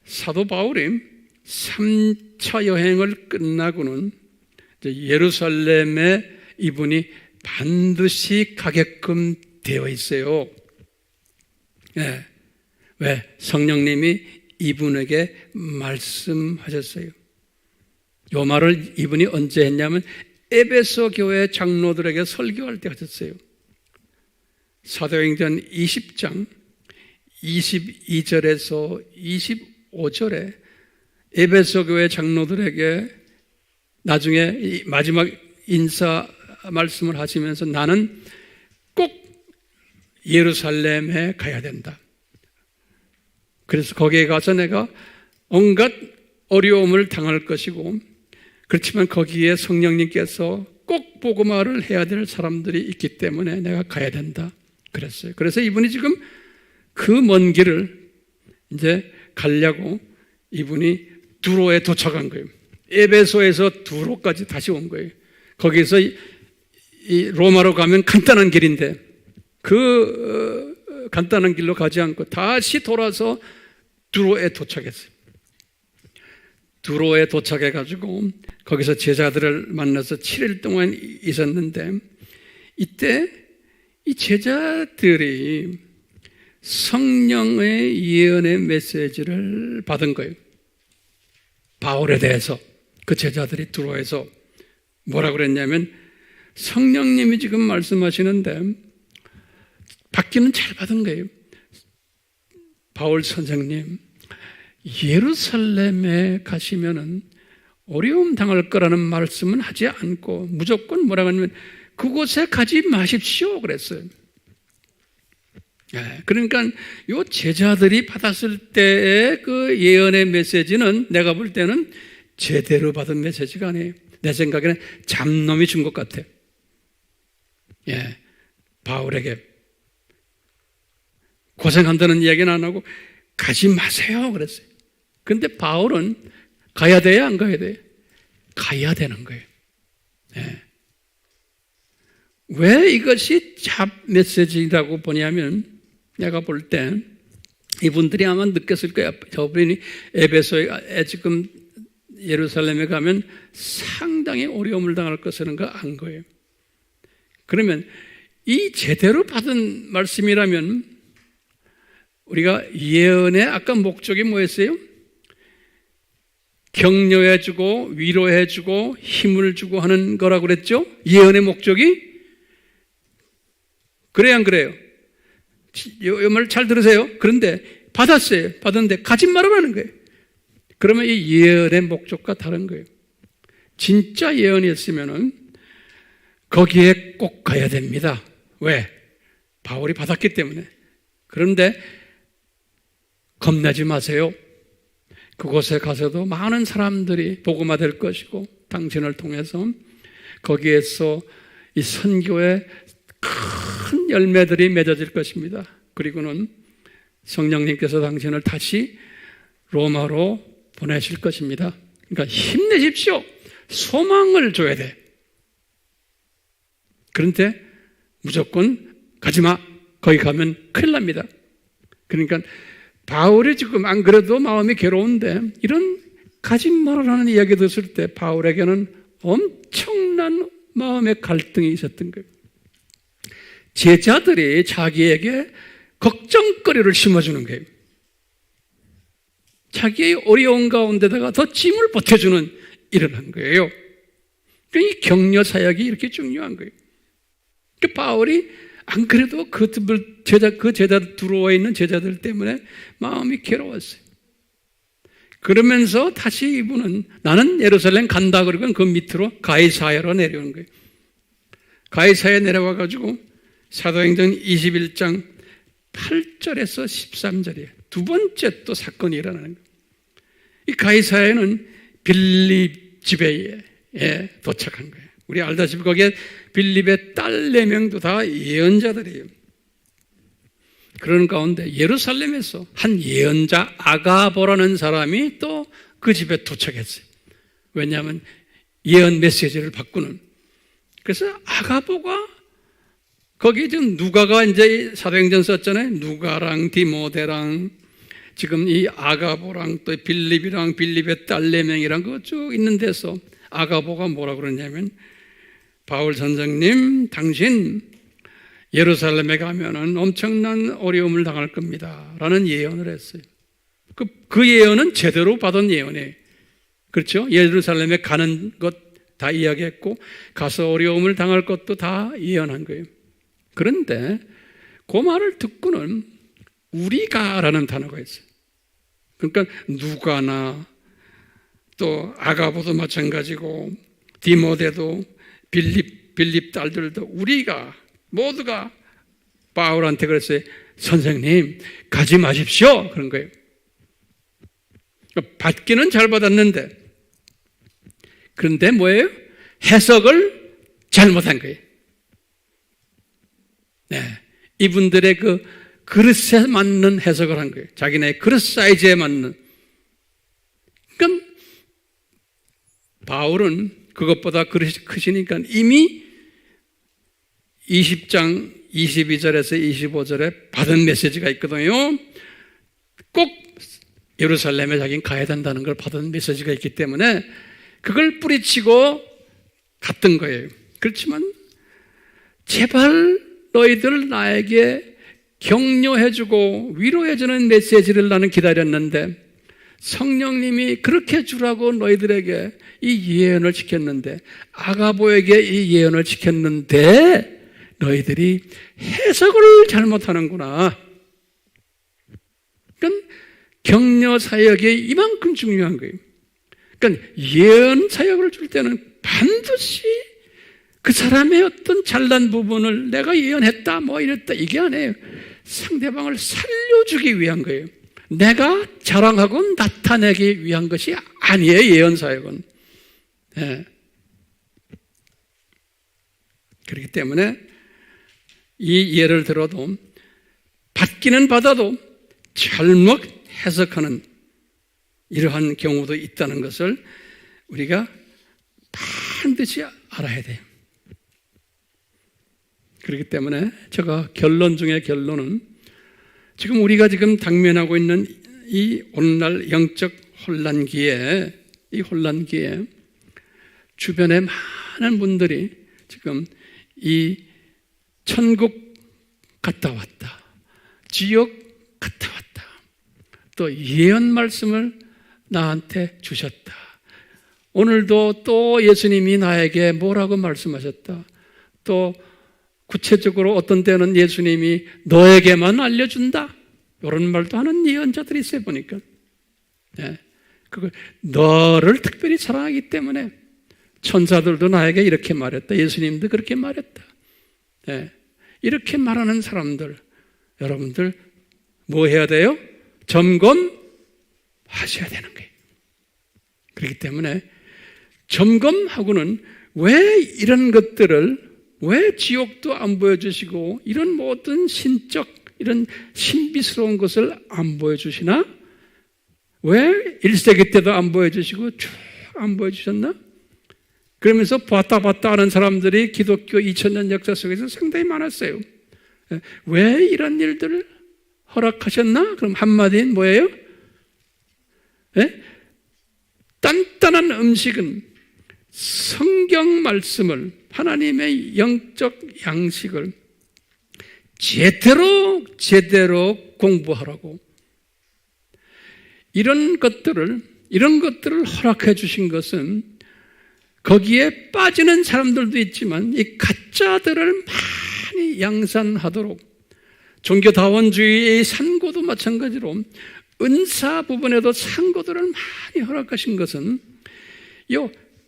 Speaker 1: 사도 바울이 3차 여행을 끝나고는 예루살렘에 이분이 반드시 가게끔 되어 있어요. 네. 왜? 성령님이 이분에게 말씀하셨어요. 이 말을 이분이 언제 했냐면 에베소 교회 장로들에게 설교할 때 하셨어요. 사도행전 20장 22절에서 25절에 에베소 교회 장로들에게 나중에 마지막 인사 말씀을 하시면서 나는 꼭 예루살렘에 가야 된다. 그래서 거기에 가서 내가 온갖 어려움을 당할 것이고 그렇지만 거기에 성령님께서 꼭 복음화를 해야 될 사람들이 있기 때문에 내가 가야 된다 그랬어요. 그래서 이분이 지금 그 먼 길을 이제 가려고 이분이 두로에 도착한 거예요. 에베소에서 두로까지 다시 온 거예요. 거기서 이 로마로 가면 간단한 길인데 그 간단한 길로 가지 않고 다시 돌아서 두로에 도착했어요. 두로에 도착해가지고 거기서 제자들을 만나서 7일 동안 있었는데 이때 이 제자들이 성령의 예언의 메시지를 받은 거예요. 바울에 대해서 그 제자들이 두로에서 뭐라 그랬냐면 성령님이 지금 말씀하시는데 받기는 잘 받은 거예요. 바울 선생님, 예루살렘에 가시면은 어려움 당할 거라는 말씀은 하지 않고 무조건 뭐라고 하냐면 그곳에 가지 마십시오 그랬어요. 그러니까 요 제자들이 받았을 때의 그 예언의 메시지는 내가 볼 때는 제대로 받은 메시지가 아니에요. 내 생각에는 잡놈이 준 것 같아. 바울에게 고생한다는 이야기는 안 하고 가지 마세요 그랬어요. 그런데 바울은 가야 돼요 안 가야 돼요? 가야 되는 거예요. 왜 이것이 잡 메시지라고 보냐면 내가 볼 때 이분들이 아마 느꼈을 거예요. 저분이 에베소에 지금 예루살렘에 가면 상당히 어려움을 당할 것이라는 거 안 거예요. 그러면 이 제대로 받은 말씀이라면 우리가 예언의 아까 목적이 뭐였어요? 격려해주고 위로해주고 힘을 주고 하는 거라고 그랬죠? 예언의 목적이? 그래요 안 그래요? 이 말 잘 들으세요. 그런데 받았어요. 받았는데 가지 말으라는 거예요. 그러면 이 예언의 목적과 다른 거예요. 진짜 예언이었으면은 거기에 꼭 가야 됩니다. 왜? 바울이 받았기 때문에. 그런데 겁내지 마세요. 그곳에 가서도 많은 사람들이 복음화 될 것이고 당신을 통해서 거기에서 이 선교의 큰 열매들이 맺어질 것입니다. 그리고는 성령님께서 당신을 다시 로마로 보내실 것입니다. 그러니까 힘내십시오. 소망을 줘야 돼. 그런데 무조건 가지마. 거기 가면 큰일 납니다. 그러니까 바울이 지금 안 그래도 마음이 괴로운데 이런 가지 말라는 이야기 들었을 때 바울에게는 엄청난 마음의 갈등이 있었던 거예요. 제자들이 자기에게 걱정거리를 심어주는 거예요. 자기의 어려운 가운데다가 더 짐을 보태주는 일을 한 거예요. 이 격려 사역이 이렇게 중요한 거예요. 바울이 안 그래도 그 제자들 들어와 있는 제자들 때문에 마음이 괴로웠어요. 그러면서 다시 이분은 나는 예루살렘 간다 그러고 그 밑으로 가이사야로 내려오는 거예요. 가이사야에 내려와 가지고 사도행전 21장 8절에서 13절이에요. 두 번째 또 사건이 일어나는 거예요. 이 가이사야는 빌립 집에 도착한 거예요. 우리 알다시피 거기에 빌립의 딸 4명도 다 예언자들이에요. 그런 가운데 예루살렘에서 한 예언자 아가보라는 사람이 또 그 집에 도착했어요. 왜냐하면 예언 메시지를 바꾸는. 그래서 아가보가 거기 지금 누가가 이제 사도행전 썼잖아요. 누가랑 디모데랑 지금 이 아가보랑 또 빌립이랑 빌립의 딸 4명이랑 그거 쭉 있는 데서 아가보가 뭐라 그러냐면 바울 선생님, 당신 예루살렘에 가면은 엄청난 어려움을 당할 겁니다. 라는 예언을 했어요. 그 예언은 제대로 받은 예언이에요. 그렇죠? 예루살렘에 가는 것 다 이야기했고, 가서 어려움을 당할 것도 다 예언한 거예요. 그런데 그 말을 듣고는 우리가 라는 단어가 있어요. 그러니까 누가나 또 아가보도 마찬가지고 디모데도 빌립 딸들도 우리가 모두가 바울한테 그랬어요. 선생님 가지 마십시오. 그런 거예요. 받기는 잘 받았는데 그런데 뭐예요? 해석을 잘못한 거예요. 네, 이분들의 그 그릇에 맞는 해석을 한 거예요. 자기네 그릇 사이즈에 맞는. 그러니까 바울은 그것보다 그릇이 크시니까 이미 20장 22절에서 25절에 받은 메시지가 있거든요. 꼭 예루살렘에 자기는 가야 된다는 걸 받은 메시지가 있기 때문에 그걸 뿌리치고 갔던 거예요. 그렇지만 제발 너희들 나에게 격려해주고 위로해주는 메시지를 나는 기다렸는데 성령님이 그렇게 주라고 너희들에게 이 예언을 지켰는데 아가보에게 이 예언을 지켰는데 너희들이 해석을 잘못하는구나. 그러니까 격려 사역이 이만큼 중요한 거예요. 그러니까 예언 사역을 줄 때는 반드시 그 사람의 어떤 잘난 부분을 내가 예언했다 뭐 이랬다 이게 아니에요. 상대방을 살려주기 위한 거예요. 내가 자랑하고 나타내기 위한 것이 아니에요. 예언 사역은. 네. 그렇기 때문에 이 예를 들어도 받기는 받아도 잘못 해석하는 이러한 경우도 있다는 것을 우리가 반드시 알아야 돼요. 그렇기 때문에 제가 결론 중에 결론은 지금 우리가 지금 당면하고 있는 이 오늘날 영적 혼란기에 이 혼란기에 주변에 많은 분들이 지금 이 천국 갔다 왔다, 지옥 갔다 왔다, 또 예언 말씀을 나한테 주셨다. 오늘도 또 예수님이 나에게 뭐라고 말씀하셨다. 또 구체적으로 어떤 때는 예수님이 너에게만 알려준다. 이런 말도 하는 예언자들이 있어요, 보니까. 네. 그걸 너를 특별히 사랑하기 때문에 천사들도 나에게 이렇게 말했다. 예수님도 그렇게 말했다. 네. 이렇게 말하는 사람들, 여러분들 뭐 해야 돼요? 점검하셔야 되는 거예요. 그렇기 때문에 점검하고는 왜 이런 것들을, 왜 지옥도 안 보여주시고 이런 모든 신적, 이런 신비스러운 것을 안 보여주시나? 왜 1세기 때도 안 보여주시고 쭉 안 보여주셨나? 그러면서 봤다 하는 사람들이 기독교 2000년 역사 속에서 상당히 많았어요. 왜 이런 일들을 허락하셨나? 그럼 한마디는 뭐예요? 네? 단단한 음식은 성경 말씀을, 하나님의 영적 양식을 제대로 공부하라고. 이런 것들을 허락해 주신 것은 거기에 빠지는 사람들도 있지만 이 가짜들을 많이 양산하도록, 종교다원주의의 산고도 마찬가지로 은사 부분에도 산고들을 많이 허락하신 것은, 이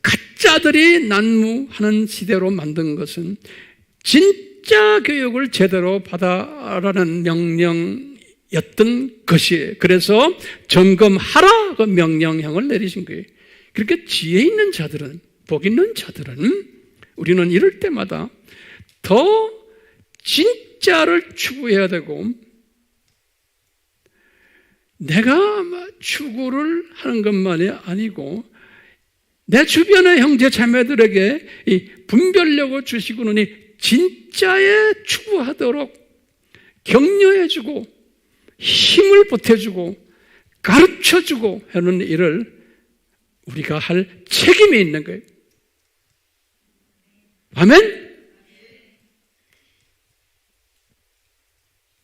Speaker 1: 가짜들이 난무하는 시대로 만든 것은 진짜 교육을 제대로 받아라는 명령이었던 것이에요. 그래서 점검하라 그 명령형을 내리신 거예요. 그렇게 지혜 있는 자들은, 복 있는 자들은 우리는 이럴 때마다 더 진짜를 추구해야 되고, 내가 추구를 하는 것만이 아니고 내 주변의 형제 자매들에게 이 분별력을 주시고는 이 진짜에 추구하도록 격려해주고 힘을 보태주고 가르쳐주고 하는 일을 우리가 할 책임이 있는 거예요. 아멘?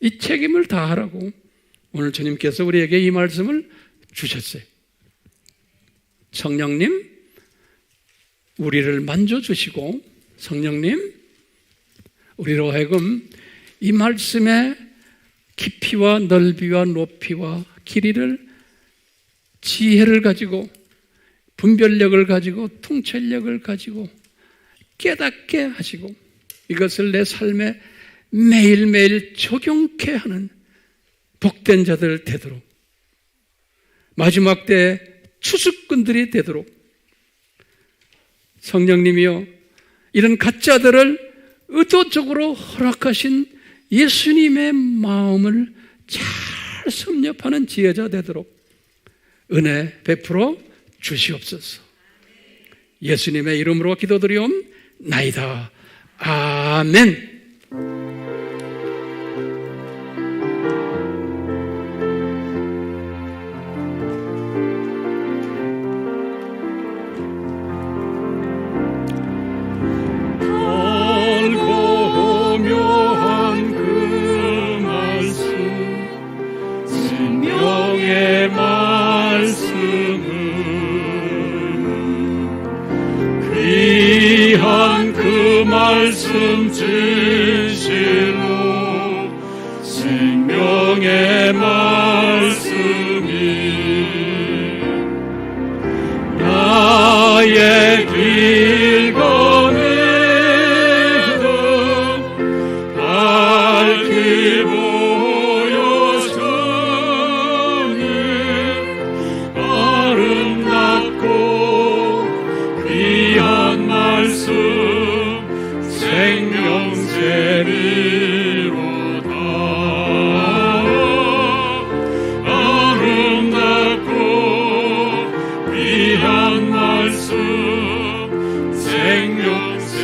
Speaker 1: 이 책임을 다하라고 오늘 주님께서 우리에게 이 말씀을 주셨어요. 성령님, 우리를 만져주시고, 성령님, 우리로 하여금 이 말씀의 깊이와 넓이와 높이와 길이를, 지혜를 가지고, 분별력을 가지고, 통찰력을 가지고 깨닫게 하시고, 이것을 내 삶에 매일매일 적용케 하는 복된 자들 되도록, 마지막 때 추수꾼들이 되도록 성령님이여, 이런 가짜들을 의도적으로 허락하신 예수님의 마음을 잘 섭렵하는 지혜자 되도록 은혜 베풀어 주시옵소서. 예수님의 이름으로 기도드리옵나이다. 아멘.
Speaker 2: 말씀 진실로 생명의 말씀이 나의 길 거니든 밝히 보여주니 아름답고 귀한 말씀 생명체리로다. 아름답고 귀한 말씀 생명체리로다.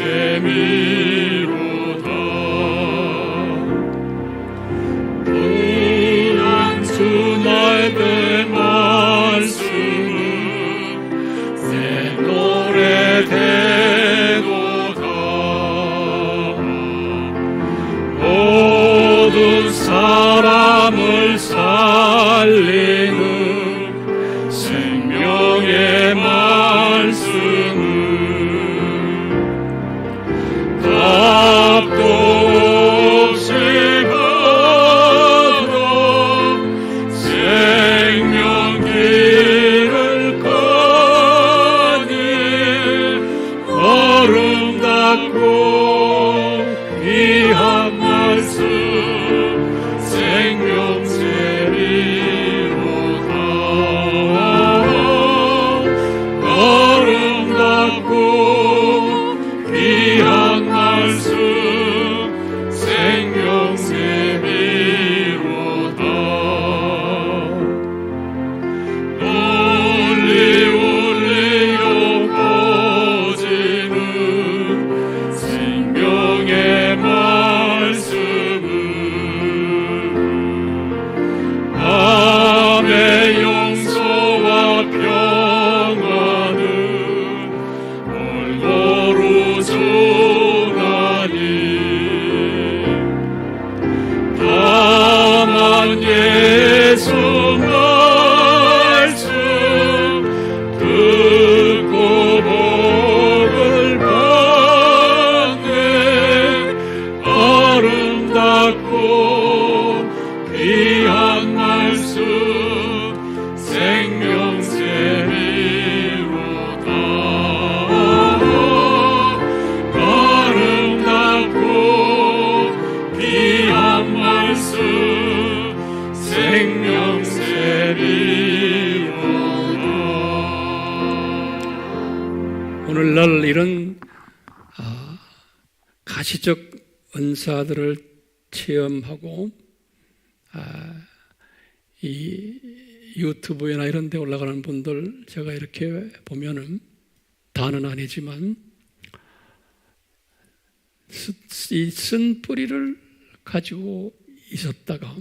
Speaker 2: 은한 주나의 내 말씀은 내 노래 모든 사람을 살리는 생명의 말씀은 답도 없이 받아
Speaker 1: 오늘날 이런 가시적 은사들을 체험하고 이 유튜브나 이런 데 올라가는 분들 제가 이렇게 보면은 다는 아니지만 이 쓴 뿌리를 가지고 있었다가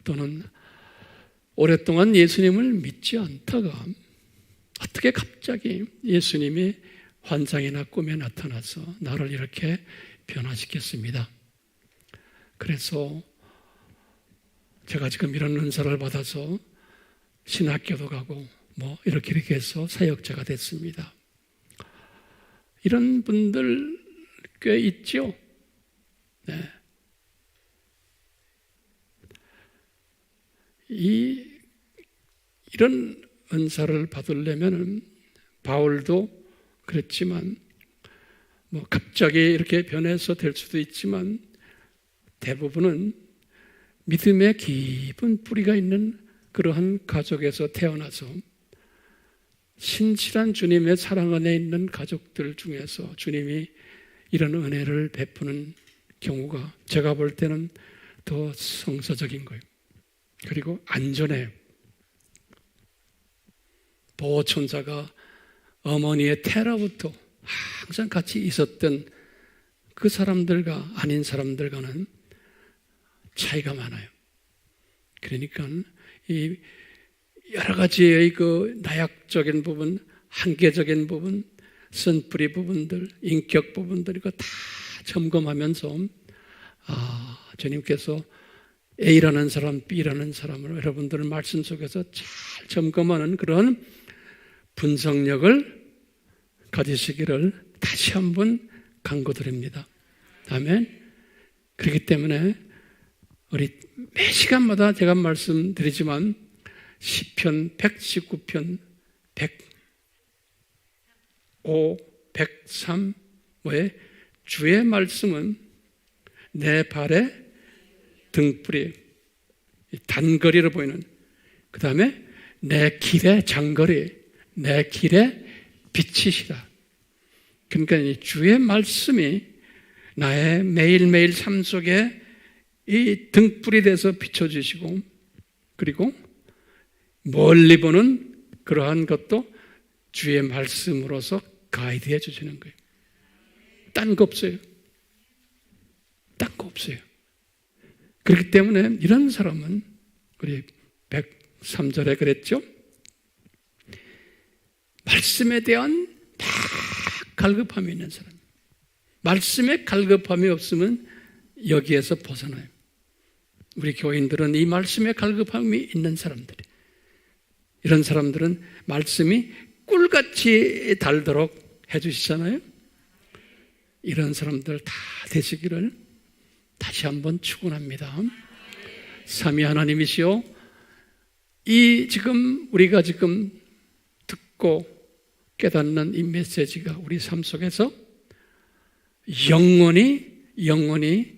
Speaker 1: 또는 오랫동안 예수님을 믿지 않다가 어떻게 갑자기 예수님이 환상이나 꿈에 나타나서 나를 이렇게 변화시켰습니다. 그래서 제가 지금 이런 은사를 받아서 신학교도 가고 이렇게 해서 사역자가 됐습니다. 이런 분들 꽤 있죠? 네. 이런 은사를 받으려면 바울도 그랬지만 갑자기 이렇게 변해서 될 수도 있지만 대부분은 믿음의 깊은 뿌리가 있는 그러한 가족에서 태어나서 신실한 주님의 사랑 안에 있는 가족들 중에서 주님이 이런 은혜를 베푸는 경우가 제가 볼 때는 더 성서적인 거예요. 그리고 안전해요. 보호천사가 어머니의 태라부터 항상 같이 있었던 그 사람들과 아닌 사람들과는 차이가 많아요. 그러니까 이 여러 가지의 그 나약적인 부분, 한계적인 부분, 쓴뿌리 부분들, 인격 부분들 이거 다 점검하면서 주님께서 A라는 사람, B라는 사람을 여러분들 말씀 속에서 잘 점검하는 그런 분석력을 가지시기를 다시 한번 강구드립니다. 아멘. 그렇기 때문에 우리 매 시간마다 제가 말씀드리지만 시편 119편 105, 103 주의 말씀은 내 발의 등불이 단거리로 보이는, 그 다음에 내 길의 장거리, 내 길의 빛이시라. 그러니까 이 주의 말씀이 나의 매일매일 삶 속에 이 등불이 돼서 비춰주시고, 그리고 멀리 보는 그러한 것도 주의 말씀으로서 가이드해 주시는 거예요. 딴 거 없어요. 딴 거 없어요. 그렇기 때문에 이런 사람은 우리 103절에 그랬죠? 말씀에 대한 막 갈급함이 있는 사람. 말씀에 갈급함이 없으면 여기에서 벗어나요. 우리 교인들은 이 말씀에 갈급함이 있는 사람들이, 이런 사람들은 말씀이 꿀같이 달도록 해주시잖아요. 이런 사람들 다 되시기를 다시 한번 축원합니다. 삼위 하나님이시여, 우리가 지금 듣고 깨닫는 이 메시지가 우리 삶 속에서 영원히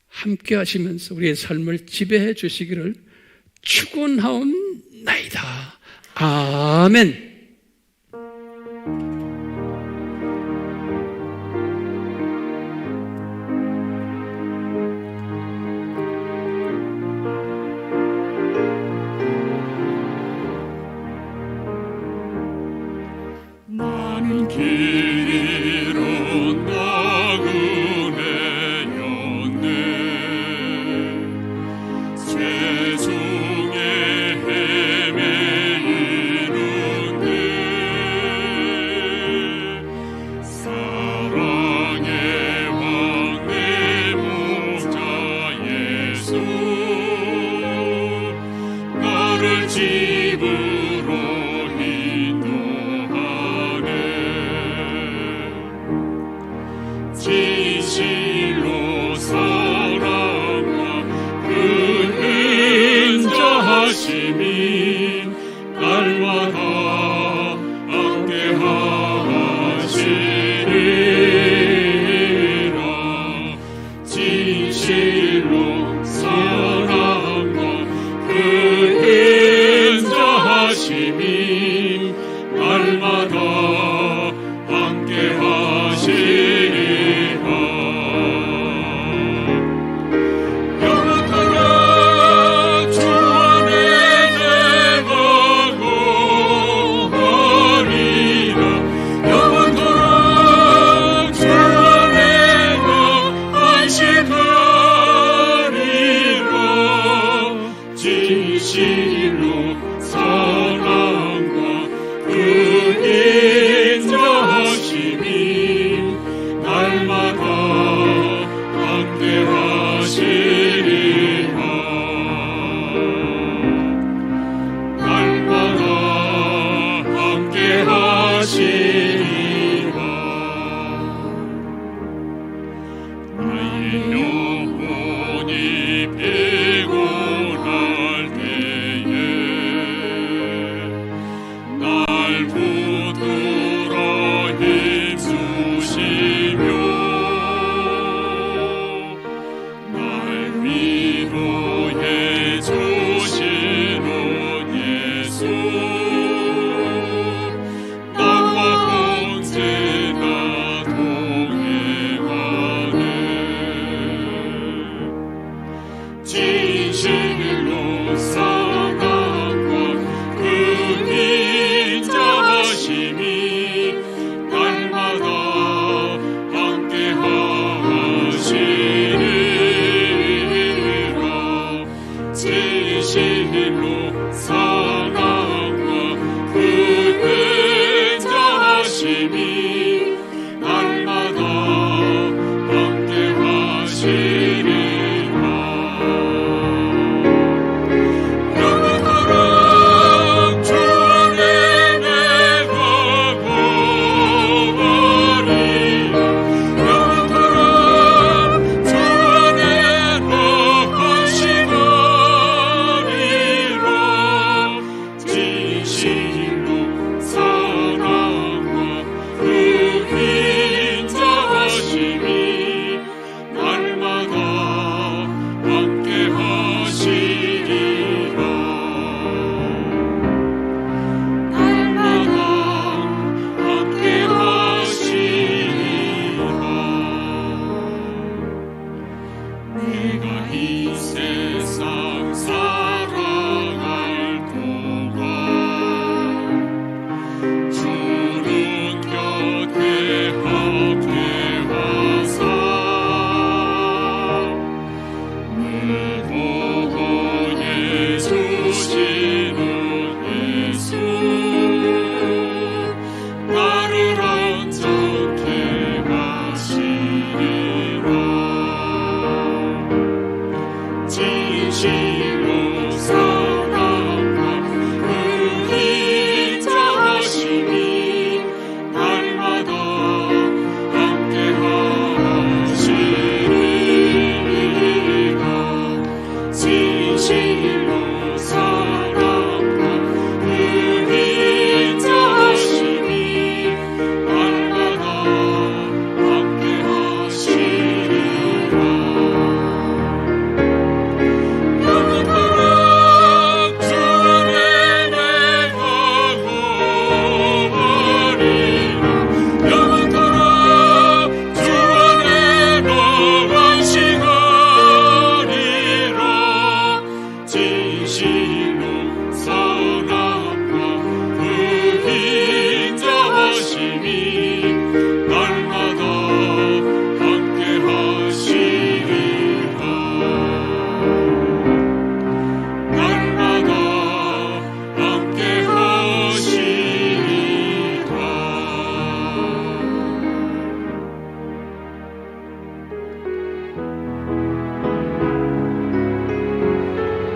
Speaker 1: 함께 하시면서 우리의 삶을 지배해 주시기를 축원하옵나이다. 아멘.
Speaker 2: 많은 길이로 나그네 였네. 세상에 헤매이는데 사랑의 왕 내 목자 예수, 나를 집으로 인도하네. 인자하심이 날마다 함께하시리라. 날마다 함께하시리라. 나의 영혼이 피곤할 때에 날